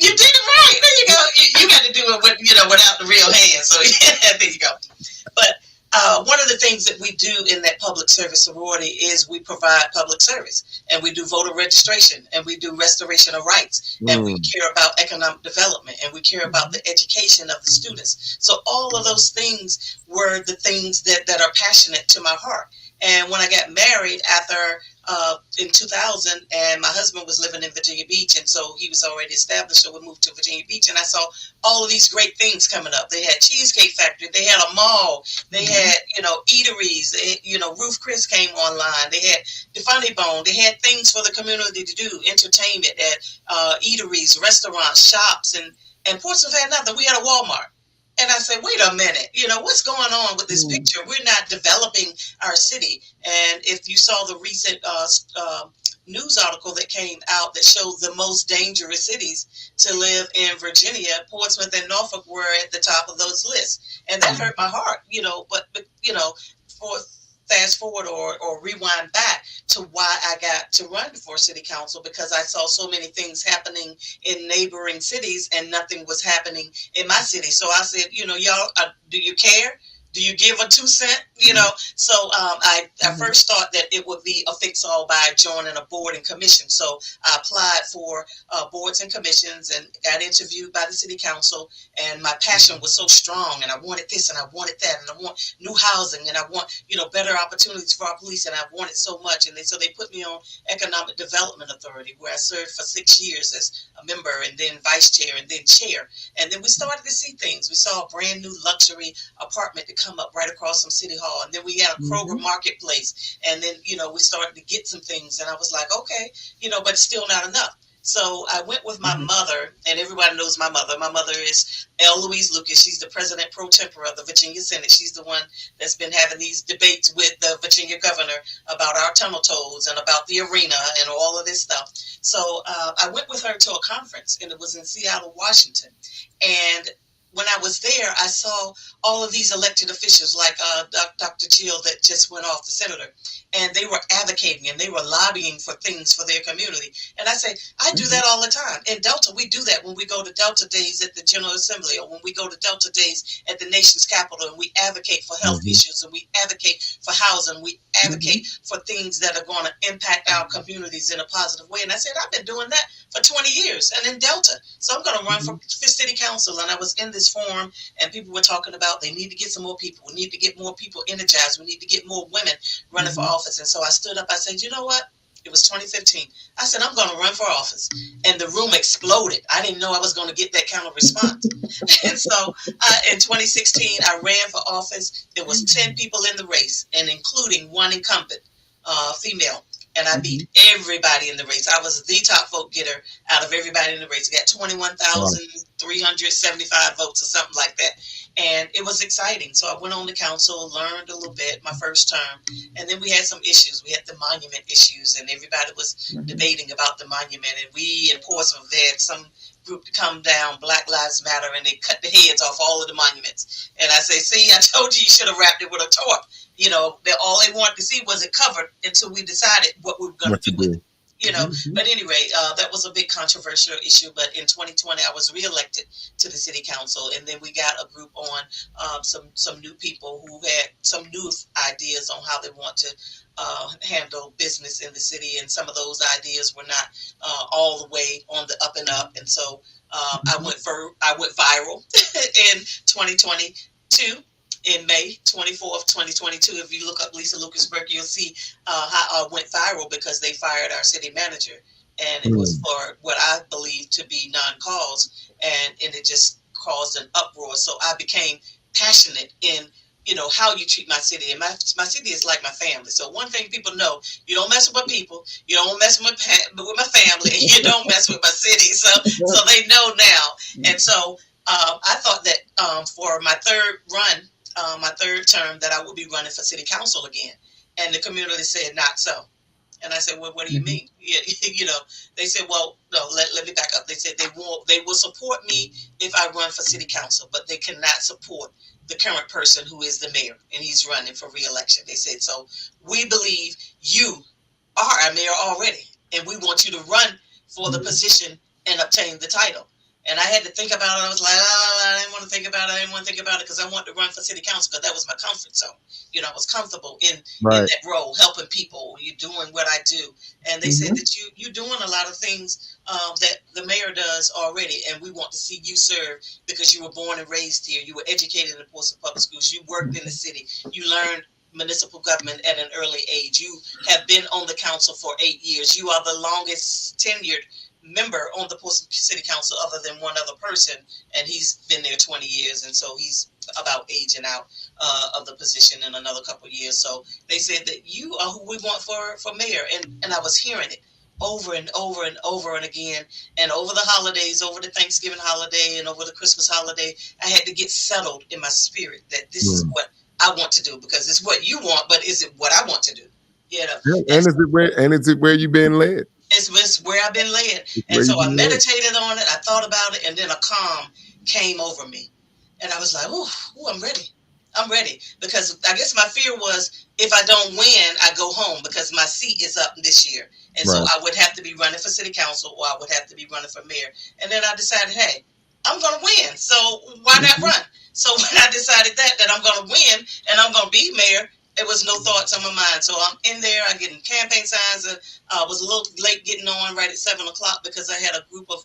[SPEAKER 7] did it right. There you go. You got to do it without the real hand. So yeah, there you go. But one of the things that we do in that public service sorority is we provide public service, and we do voter registration, and we do restoration of rights, and we care about economic development, and we care about the education of the students. So all of those things were the things that are passionate to my heart. And when I got married in 2000, and my husband was living in Virginia Beach, and so he was already established, so we moved to Virginia Beach, and I saw all of these great things coming up. They had Cheesecake Factory, they had a mall, they had, eateries, Ruth Chris came online, they had the Funny Bone, they had things for the community to do, entertainment at eateries, restaurants, shops, and Portsmouth had nothing. We had a Walmart. And I said, wait a minute, what's going on with this picture? We're not developing our city. And if you saw the recent news article that came out that showed the most dangerous cities to live in Virginia, Portsmouth and Norfolk were at the top of those lists. And that hurt my heart, but for fast forward or rewind back to why I got to run for city council, because I saw so many things happening in neighboring cities and nothing was happening in my city. So I said, y'all, do you care? Do you give a 2 cent? So I first thought that it would be a fix-all by joining a board and commission. So I applied for boards and commissions and got interviewed by the city council. And my passion was so strong, and I wanted this and I wanted that, and I want new housing, and I want better opportunities for our police, and I wanted so much. And so they put me on Economic Development Authority, where I served for 6 years as a member, and then vice chair, and then chair. And then we started to see things. We saw a brand new luxury apartment to come up right across from City Hall, and then we had a Kroger marketplace, and then we started to get some things, and I was like, okay, but it's still not enough. So I went with my mother, and everybody knows my mother. My mother is L. Louise Lucas. She's the president pro tempore of the Virginia Senate. She's the one that's been having these debates with the Virginia governor about our tunnel tolls and about the arena and all of this stuff. So I went with her to a conference, and it was in Seattle, Washington. And when I was there, I saw all of these elected officials like Dr. Jill that just went off, the senator, and they were advocating and they were lobbying for things for their community. And I say, I do that all the time. In Delta, we do that when we go to Delta Days at the General Assembly, or when we go to Delta Days at the nation's capital, and we advocate for health issues, and we advocate for housing, we advocate for things that are going to impact our communities in a positive way. And I said, I've been doing that for 20 years and in Delta. So I'm going to run for city council. And I was in this forum, and people were talking about they need to get some more people. We need to get more people energized. We need to get more women running for office. And so I stood up. I said, you know what? It was 2015. I said, I'm going to run for office. And the room exploded. I didn't know I was going to get that kind of response. And so in 2016, I ran for office. There was 10 people in the race, and including one incumbent, female. And I beat everybody in the race. I was the top vote getter out of everybody in the race. I got 21,375 votes or something like that. And it was exciting. So I went on to council, learned a little bit my first term. And then we had some issues. We had the monument issues, and everybody was debating about the monument. And we in Portsmouth had some group to come down, Black Lives Matter, and they cut the heads off all of the monuments. And I say, see, I told you should have wrapped it with a torch. All they wanted to see was it covered until we decided what we were going to do with it. But anyway, that was a big controversial issue. But in 2020, I was reelected to the city council, and then we got a group on some new people who had some new ideas on how they want to handle business in the city, and some of those ideas were not all the way on the up and up. And so I went viral in 2022. In May 24th, 2022, if you look up Lisa Lucas-Burke, you'll see how I went viral because they fired our city manager. And it was for what I believe to be non-cause. And it just caused an uproar. So I became passionate in, how you treat my city. And my city is like my family. So one thing people know, you don't mess with my people, you don't mess with my family, and you don't mess with my city. So they know now. And so I thought that for my third term, that I would be running for city council again. And the community said, not so. And I said, well, what do you mean? They said, well, no, let me back up. They said they will support me if I run for city council, but they cannot support the current person who is the mayor, and he's running for re-election. They said, so we believe you are our mayor already, and we want you to run for the position and obtain the title. And I had to think about it. I was like, I didn't want to think about it. I didn't want to think about it because I wanted to run for city council because that was my comfort zone. I was comfortable in that role, helping people. You're doing what I do. And they said that you're doing a lot of things that the mayor does already. And we want to see you serve because you were born and raised here. You were educated in the Portsmouth Public Schools. You worked in the city. You learned municipal government at an early age. You have been on the council for 8 years. You are the longest tenured member on the Portsmouth City Council other than one other person, and he's been there 20 years, and so he's about aging out of the position in another couple of years. So they said that you are who we want for mayor, and I was hearing it over and over and over and again. And over the holidays, over the Thanksgiving holiday and over the Christmas holiday, I had to get settled in my spirit that this is what I want to do, because it's what you want, but is it what I want to do? You know,
[SPEAKER 4] and is it where you've been led?
[SPEAKER 7] It's where I've been led. And so I meditated on it. I thought about it, and then a calm came over me. And I was like, oh, I'm ready. I'm ready. Because I guess my fear was, if I don't win, I go home, because my seat is up this year. And so I would have to be running for city council, or I would have to be running for mayor. And then I decided, hey, I'm going to win. So why not run? So when I decided that I'm going to win and I'm going to be mayor, it was no thoughts on my mind. So I'm in there. I'm getting campaign signs. I was a little late getting on right at 7 o'clock, because I had a group of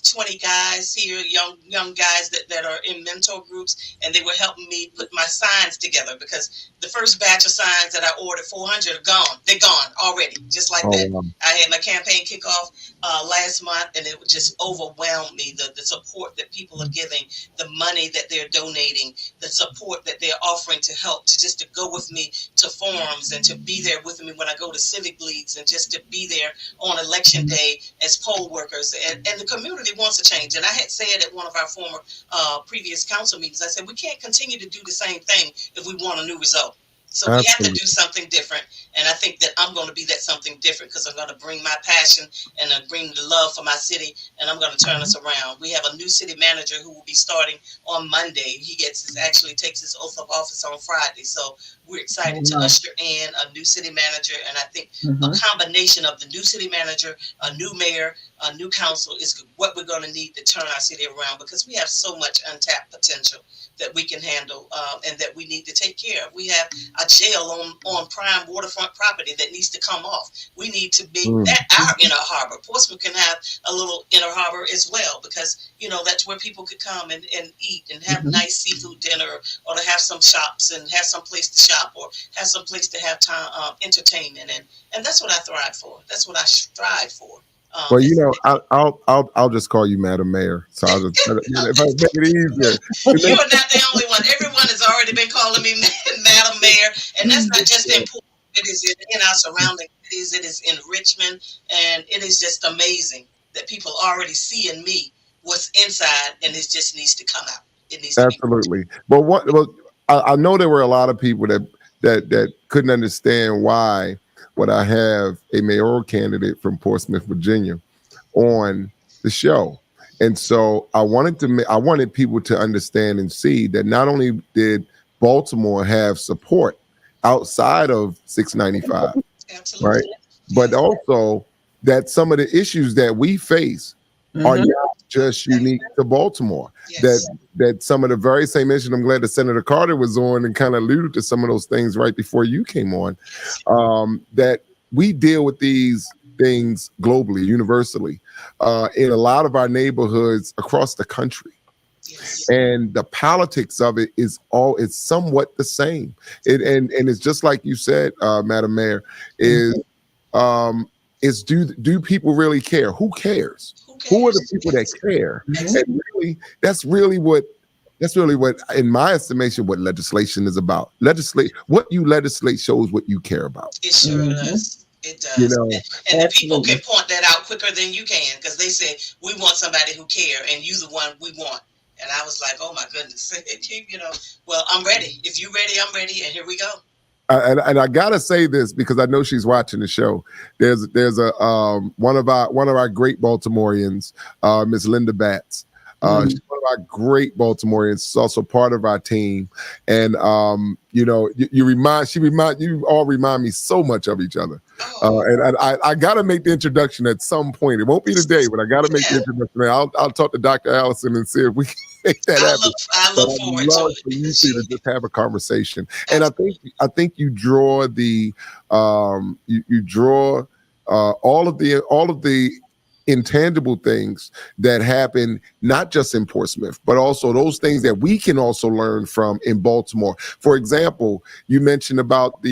[SPEAKER 7] 20 guys here, young guys that are in mentor groups, and they were helping me put my signs together, because the first batch of signs that I ordered, 400, are gone. They're gone already, just like that. Wow. I had my campaign kickoff last month, and it just overwhelmed me, the support that people are giving, the money that they're donating, the support that they're offering to help, to go with me to forums, and to be there with me when I go to civic leagues, and just to be there on election day as poll workers. And the community wants a change. And I had said at one of our former previous council meetings, I said, we can't continue to do the same thing if we want a new result. So we have to do something different. And I think that I'm going to be that something different, because I'm going to bring my passion and bring the love for my city, and I'm going to turn us around. We have a new city manager who will be starting on Monday. He actually takes his oath of office on Friday. So we're excited to usher in a new city manager. And I think a combination of the new city manager, a new mayor, a new council is what we're going to need to turn our city around, because we have so much untapped potential that we can handle, and that we need to take care of. We have a jail on prime waterfront property that needs to come off. We need to make that our inner harbor. Portsmouth can have a little inner harbor as well, because, that's where people could come and eat and have nice seafood dinner, or to have some shops and have some place to shop, or have some place to have time, entertainment. And that's what I thrive for. That's what I strive for.
[SPEAKER 4] Well, I'll just call you Madam Mayor. So I'll just, if I make it easier.
[SPEAKER 7] You are not the only one. Everyone has already been calling me Madam Mayor, and that's not just in Portsmouth. It is in our surrounding cities. It is in Richmond, and it is just amazing that people already see in me what's inside, and it just needs to come out. It needs to
[SPEAKER 4] absolutely. But I know there were a lot of people that couldn't understand why would I have a mayoral candidate from Portsmouth, Virginia, on the show. And so I wanted people to understand and see that not only did Baltimore have support outside of 695,
[SPEAKER 7] Absolutely.
[SPEAKER 4] right, but also that some of the issues that we face are not just unique to Baltimore. Yes. That some of the very same issues, I'm glad that Senator Carter was on and kind of alluded to some of those things right before you came on, that we deal with these things globally, universally, in a lot of our neighborhoods across the country. Yes. And the politics of it it's somewhat the same. And it's just like you said, Madam Mayor, is do people really care? Who cares? Who are the people that care? And really, that's really what, in my estimation, what legislation is about. What you legislate shows what you care about.
[SPEAKER 7] It sure does. It does. And the people can point that out quicker than you can, because they say, we want somebody who care, and you the one we want. And I was like, oh my goodness, well, I'm ready. If you're ready, I'm ready, and here we go.
[SPEAKER 4] And I gotta say this because I know she's watching the show. There's a one of our great Baltimoreans, Miss Linda Batts. She's one of our great Baltimoreans. She's also part of our team, and you all remind me so much of each other. And I gotta make the introduction at some point. It won't be today, but I gotta make the introduction. I'll talk to Dr. Allison and see if we can make that happen.
[SPEAKER 7] I look forward to it.
[SPEAKER 4] For you two to just have a conversation. And I think you draw the you draw all of the intangible things that happen not just in Portsmouth, but also those things that we can also learn from in Baltimore. For example, you mentioned about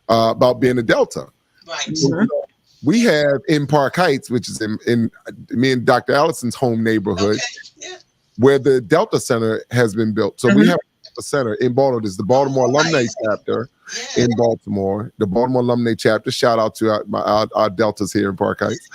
[SPEAKER 4] about being a Delta.
[SPEAKER 7] Right.
[SPEAKER 4] So, we have in Park Heights, which is in me and Dr. Allison's home neighborhood, where the Delta Center has been built. So we have center in Baltimore. There's the Baltimore Alumni Chapter in Baltimore. The Baltimore Alumni Chapter. Shout out to our Deltas here in Park Heights.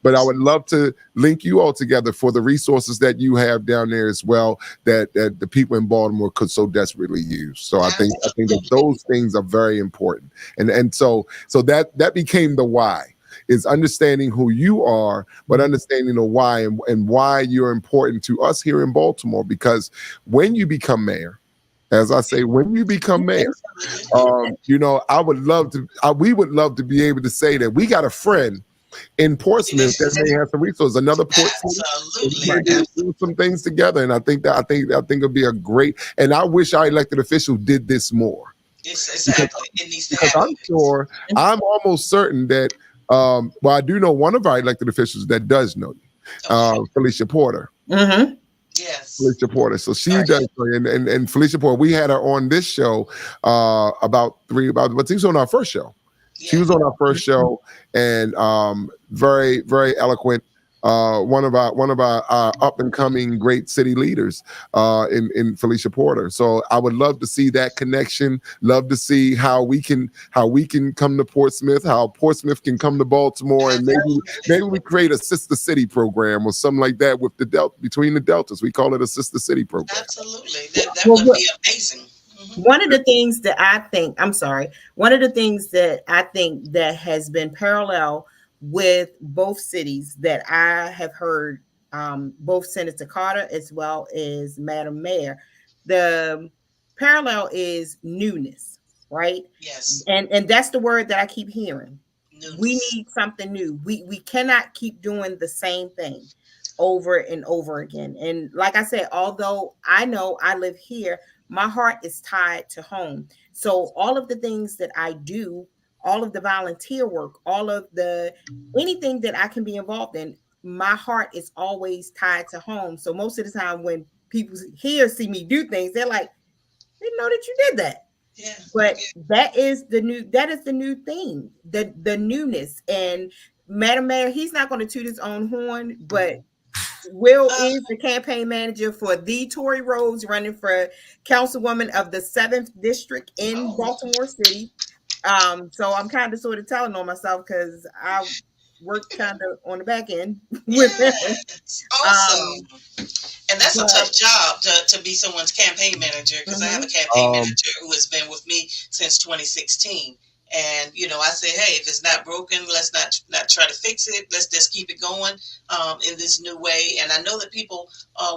[SPEAKER 4] But I would love to link you all together for the resources that you have down there as well, that the people in Baltimore could so desperately use. So I think that those things are very important. And so that became the why, is understanding who you are, but understanding the why and why you're important to us here in Baltimore. Because when you become mayor, as I say, when you become mayor, I would love to. We would love to be able to say that we got a friend in Portsmouth that may have some resources. Another port city, do some things together, and I think it'll be a great. And I wish our elected officials did this more.
[SPEAKER 7] Yes, exactly. It needs to
[SPEAKER 4] happen. I'm almost certain that. Well, I do know one of our elected officials that does know you, Felicia Porter.
[SPEAKER 6] Mm-hmm.
[SPEAKER 7] Yes.
[SPEAKER 4] Felicia Porter. So she does, and Felicia Porter, we had her on this show but she was on our first show. She was on our first show, and very, very eloquent. One of our up and coming great city leaders in Felicia Porter. So I would love to see that connection. Love to see how we can come to Portsmouth, how Portsmouth can come to Baltimore, and maybe we create a sister city program or something like that with the between the deltas. We call it a sister city program.
[SPEAKER 7] Absolutely, that would be amazing.
[SPEAKER 6] One of the things that I think that has been parallel with both cities that I have heard, both Senator Carter as well as Madam Mayor, the parallel is newness, right?
[SPEAKER 7] Yes.
[SPEAKER 6] And that's the word that I keep hearing.
[SPEAKER 7] Newness.
[SPEAKER 6] We need something new. We cannot keep doing the same thing over and over again. And like I said, although I know I live here, my heart is tied to home. So all of the things that I do, all of the volunteer work, anything that I can be involved in, my heart is always tied to home. So most of the time when people see me do things, they're like, I didn't know that you did that.
[SPEAKER 7] Yeah.
[SPEAKER 6] But that is the new thing, the newness. And Madam Mayor, he's not going to toot his own horn, but Will is the campaign manager for the Tory Rose, running for councilwoman of the 7th district in Baltimore City. So I'm kind of sort of telling on myself because I work kind of on the back end with him.
[SPEAKER 7] Awesome. And that's a tough job to be someone's campaign manager, because I have a campaign manager who has been with me since 2016. And, I say, hey, if it's not broken, let's not try to fix it. Let's just keep it going in this new way. And I know that people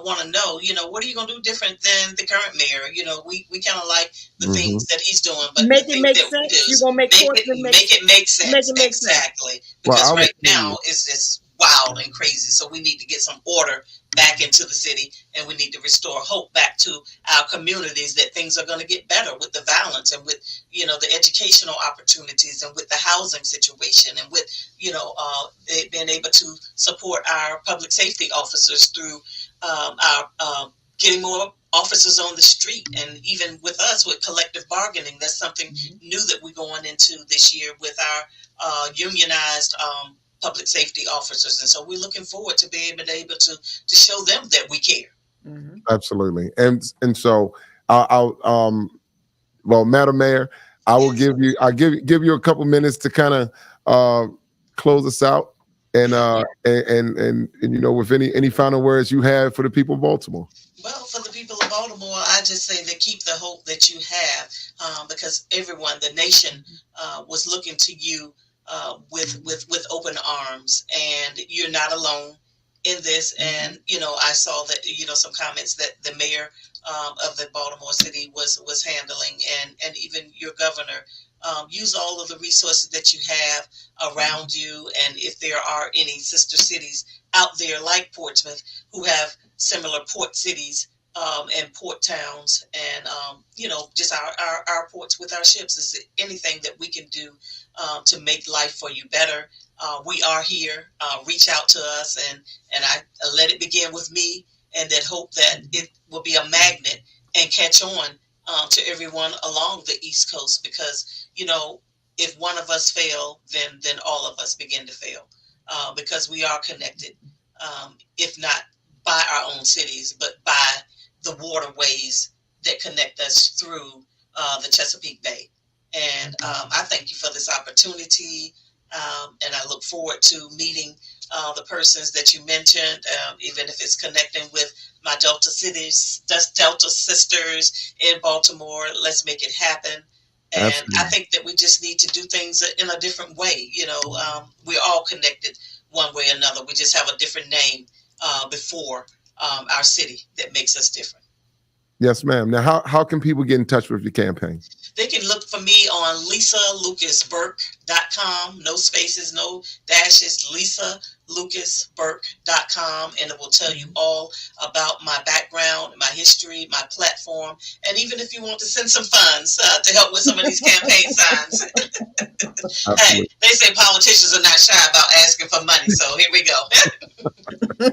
[SPEAKER 7] want to know, what are you going to do different than the current mayor? We kind of like the things that he's doing. But
[SPEAKER 6] make it make sense. You're going to make
[SPEAKER 7] it make sense. Exactly. Because right now it's just wild and crazy. So we need to get some order back into the city, and we need to restore hope back to our communities that things are going to get better with the violence and with the educational opportunities and with the housing situation and with being able to support our public safety officers through our getting more officers on the street, and even with us with collective bargaining. That's something new that we're going into this year with our unionized public safety officers, and so we're looking forward to being able to show them that we care.
[SPEAKER 4] Absolutely. And so I'll Madam Mayor, I will give you a couple minutes to kind of close us out, and with any final words you have for the people of Baltimore.
[SPEAKER 7] Well, for the people of Baltimore, I just say that keep the hope that you have, because everyone, the nation, was looking to you with open arms, and you're not alone in this. And I saw that some comments that the mayor of the Baltimore City was handling, and even your governor. Use all of the resources that you have around you, and if there are any sister cities out there like Portsmouth who have similar port cities and port towns, and just our ports with our ships, is anything that we can do to make life for you better. We are here. Reach out to us, and I let it begin with me, and that hope that it will be a magnet and catch on to everyone along the East Coast, because if one of us fail, then all of us begin to fail, because we are connected, if not by our own cities, but by the waterways that connect us through the Chesapeake Bay. And I thank you for this opportunity. And I look forward to meeting the persons that you mentioned, even if it's connecting with my Delta sisters in Baltimore. Let's make it happen. And
[SPEAKER 4] Absolutely.
[SPEAKER 7] I think that we just need to do things in a different way. We're all connected one way or another. We just have a different name before our city that makes us different.
[SPEAKER 4] Yes, ma'am. Now, how can people get in touch with your campaign?
[SPEAKER 7] They can look for me on Lucas-Burke.com. No spaces, no dashes. Lucas-Burke.com, and it will tell you all about my background, my history, my platform, and even if you want to send some funds to help with some of these campaign signs. Hey, they say politicians are not shy about asking for money, so here we go.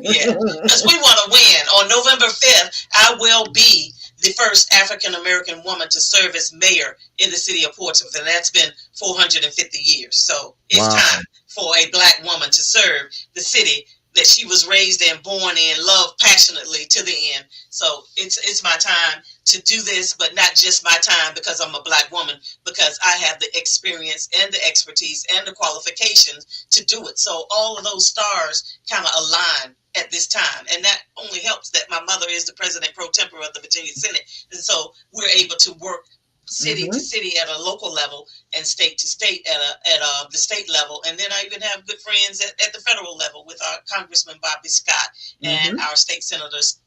[SPEAKER 7] Yeah, because we want to win. On November 5th, I will be the first African-American woman to serve as mayor in the city of Portsmouth, and that's been 450 years. So it's time for a Black woman to serve the city that she was raised and born in, loved passionately to the end. So it's my time to do this, but not just my time because I'm a Black woman, because I have the experience and the expertise and the qualifications to do it. So all of those stars kind of align at this time, and that only helps that my mother is the president pro tempore of the Virginia Senate, and so we're able to work city to city at a local level and state to state at the state level. And then I even have good friends at the federal level with our Congressman Bobby Scott and our state senators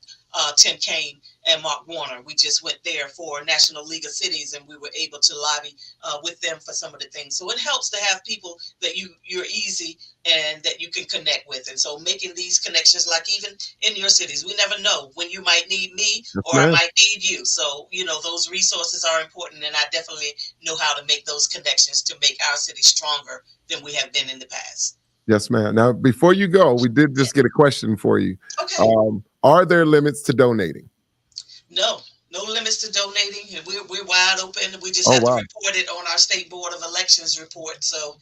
[SPEAKER 7] Tim Kaine and Mark Warner. We just went there for National League of Cities, and we were able to lobby with them for some of the things. So it helps to have people that you're easy and that you can connect with. And so making these connections, like even in your cities, we never know when you might need me or I might need you. So, those resources are important, and I definitely know how to make those connections to make our city stronger than we have been in the past.
[SPEAKER 4] Yes, ma'am. Now, before you go, we did just get a question for you.
[SPEAKER 7] Okay.
[SPEAKER 4] Are there limits to donating?
[SPEAKER 7] No limits to donating. We're wide open. We just have to report it on our State Board of Elections report. So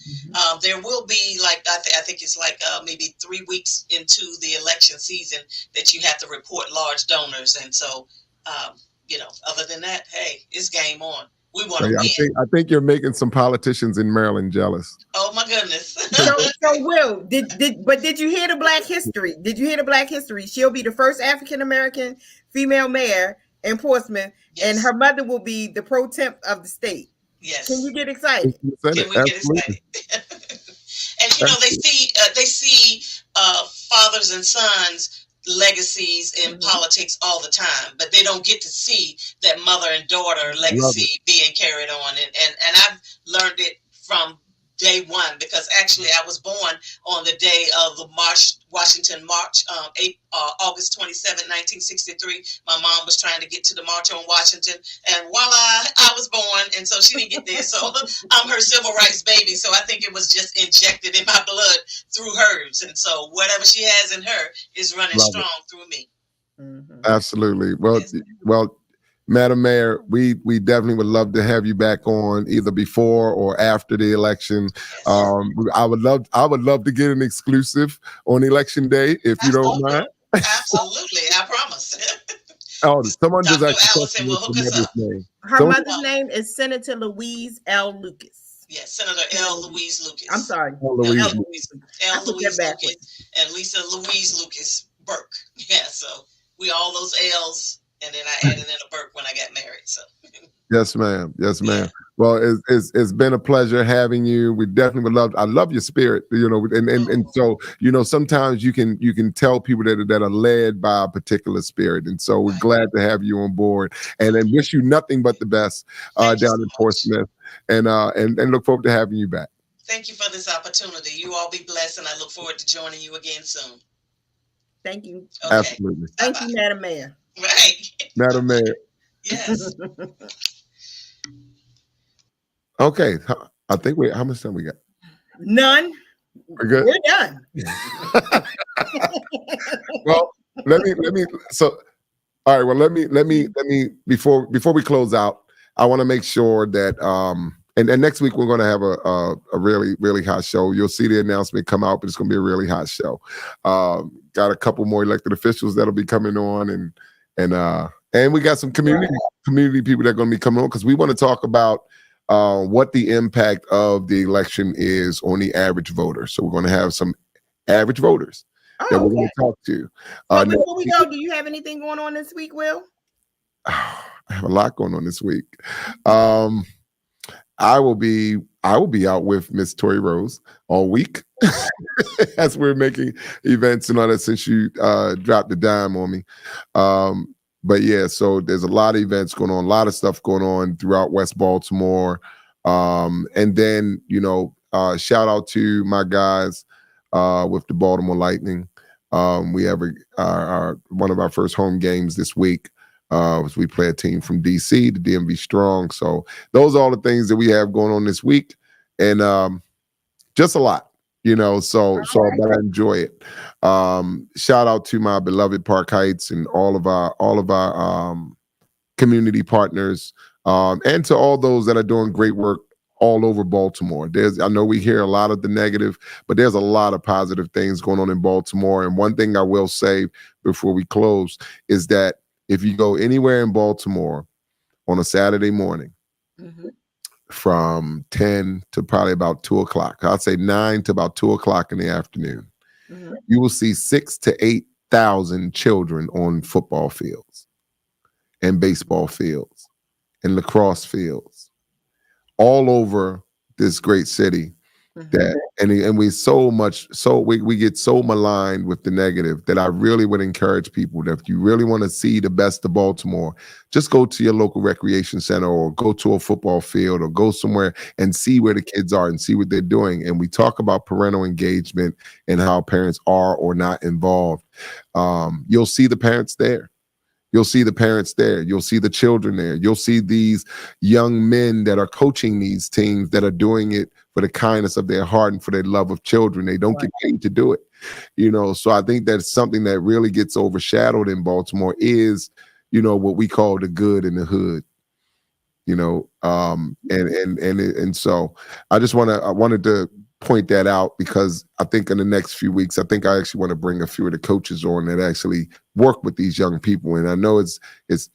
[SPEAKER 7] there will be, like, I think it's like maybe 3 weeks into the election season that you have to report large donors. And so, other than that, hey, it's game on. We want to win.
[SPEAKER 4] I think you're making some politicians in Maryland jealous.
[SPEAKER 7] Oh my goodness.
[SPEAKER 6] So Will, did you hear the Black history? Did you hear the Black history? She'll be the first African-American female mayor in Portsmouth, and her mother will be the pro temp of the state.
[SPEAKER 7] Yes.
[SPEAKER 6] Can you get excited?
[SPEAKER 7] Can we get excited? And they see fathers and sons legacies in politics all the time, but they don't get to see that mother and daughter legacy being carried on. And I've learned it from day one, because actually I was born on the day of the Washington March, August 27, 1963. My mom was trying to get to the March on Washington, and voila, I was born, and so she didn't get there. So I'm her civil rights baby. So I think it was just injected in my blood through hers, and so whatever she has in her is running strong through me.
[SPEAKER 4] Absolutely. Well, Madam Mayor, we definitely would love to have you back on either before or after the election. I would love to get an exclusive on election day, if you don't mind.
[SPEAKER 7] Absolutely, I promise.
[SPEAKER 4] Oh, someone just
[SPEAKER 7] Allison will hook us up.
[SPEAKER 6] Her mother's name is Senator Louise L. Lucas.
[SPEAKER 7] Yes, Senator L. Louise Lucas.
[SPEAKER 6] I'm sorry.
[SPEAKER 7] L. Louise Lucas and Lisa Louise Lucas-Burke. Yeah, so we all those L's. And then I added in a Burke when I got married. So
[SPEAKER 4] yes, ma'am. Yes, ma'am. Yeah. Well, it's been a pleasure having you. We definitely would love. I love your spirit, and so sometimes you can tell people that are led by a particular spirit, and so we're glad to have you on board, and wish you nothing but the best down in Portsmouth, and look forward to having you back.
[SPEAKER 7] Thank you for this opportunity. You all be blessed, and I look forward to joining you again soon.
[SPEAKER 6] Thank you.
[SPEAKER 7] Okay.
[SPEAKER 4] Absolutely.
[SPEAKER 6] Thank you, Madam Mayor.
[SPEAKER 7] Right.
[SPEAKER 4] Madam Mayor.
[SPEAKER 7] Yes.
[SPEAKER 4] Okay. I think how much time we got?
[SPEAKER 6] None.
[SPEAKER 4] We're good.
[SPEAKER 6] We're done.
[SPEAKER 4] Well, let me. So, all right. Well, let me. Before we close out, I want to make sure that and next week we're going to have a really, really hot show. You'll see the announcement come out, but it's going to be a really hot show. Got a couple more elected officials that'll be coming on, and And we got some community people that are going to be coming on because we want to talk about what the impact of the election is on the average voter. So we're going to have some average voters that we're going to talk to.
[SPEAKER 6] So before we go, do you have anything going on this week, Will?
[SPEAKER 4] I have a lot going on this week. I will be out with Miss Tori Rose all week as we're making events and all that since you dropped the dime on me. But yeah, so there's a lot of events going on, a lot of stuff going on throughout West Baltimore. And then, shout out to my guys with the Baltimore Lightning. We have our one of our first home games this week. We play a team from DC, the DMV Strong. So those are all the things that we have going on this week, and just a lot, So I enjoy it. Shout out to my beloved Park Heights and all of our community partners, and to all those that are doing great work all over Baltimore. I know we hear a lot of the negative, but there's a lot of positive things going on in Baltimore. And one thing I will say before we close is that if you go anywhere in Baltimore on a Saturday morning from 10 to probably about 2 o'clock, I'd say 9 to about 2 o'clock in the afternoon, you will see 6,000 to 8,000 children on football fields and baseball fields and lacrosse fields all over this great city. That and we get so maligned with the negative that I really would encourage people that if you really want to see the best of Baltimore, just go to your local recreation center or go to a football field or go somewhere and see where the kids are and see what they're doing. And we talk about parental engagement and how parents are or not involved. You'll see the parents there. You'll see the parents there. You'll see the children there. You'll see these young men that are coaching these teams that are doing it for the kindness of their heart and for their love of children. They don't get paid to do it, So I think that's something that really gets overshadowed in Baltimore is, what we call the good in the hood, and so I wanted to point that out because I think in the next few weeks, I actually want to bring a few of the coaches on that actually work with these young people. And I know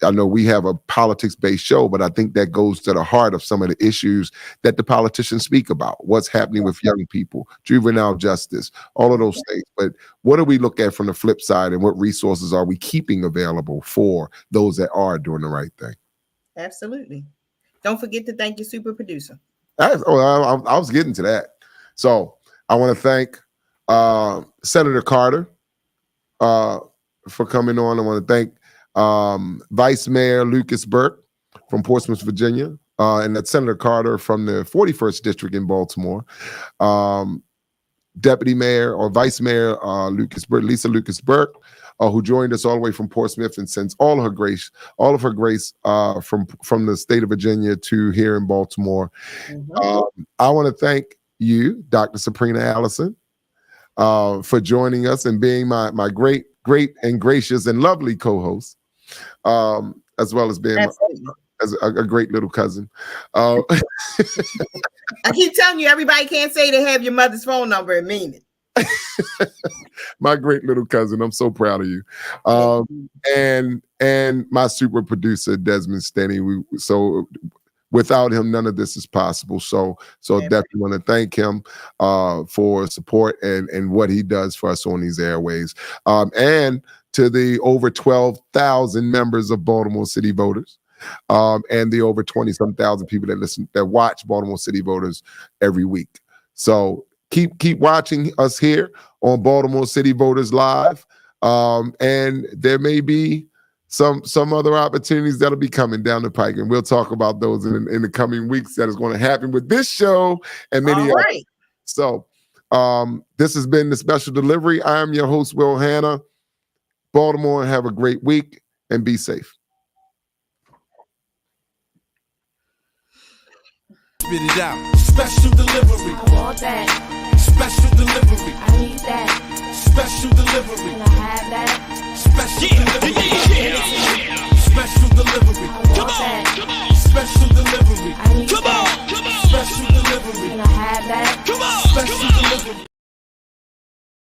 [SPEAKER 4] I know we have a politics-based show, but I think that goes to the heart of some of the issues that the politicians speak about, what's happening with young people, juvenile justice, all of those things. But what do we look at from the flip side and what resources are we keeping available for those that are doing the right thing?
[SPEAKER 6] Absolutely. Don't forget to thank your super producer.
[SPEAKER 4] I was getting to that. So I want to thank Senator Carter for coming on. I want to thank Vice Mayor Lucas-Burke from Portsmouth, Virginia, and that's Senator Carter from the 41st District in Baltimore. Deputy Mayor or Vice Mayor Lisa Lucas-Burke, who joined us all the way from Portsmouth and sends all of her grace from the state of Virginia to here in Baltimore. I want to thank you, Dr. Sabrina Allison, for joining us and being my great and gracious and lovely co-host, as well as being as a great little cousin. I
[SPEAKER 6] keep telling you, everybody can't say they have your mother's phone number and mean it.
[SPEAKER 4] My great little cousin. I'm so proud of you. And my super producer, Desmond Stenney. Without him, none of this is possible. So definitely want to thank him for support and what he does for us on these airways. And to the over 12,000 members of Baltimore City Voters, and the over 20-some thousand people that watch Baltimore City Voters every week. So keep watching us here on Baltimore City Voters Live. And there may be some other opportunities that'll be coming down the pike, and we'll talk about those in the coming weeks. That is going to happen with this show and many others. So this has been the special delivery. I am your host, Will Hanna. Baltimore, have a great week and be safe.
[SPEAKER 1] Spit it out. Special delivery.
[SPEAKER 2] I want that.
[SPEAKER 1] Special delivery.
[SPEAKER 2] I need that.
[SPEAKER 1] Special delivery.
[SPEAKER 2] Can I have that?
[SPEAKER 1] Special delivery. Special delivery.
[SPEAKER 2] I want that.
[SPEAKER 1] Special delivery.
[SPEAKER 2] I need that.
[SPEAKER 1] Special delivery.
[SPEAKER 2] Can I have that?
[SPEAKER 1] Special delivery.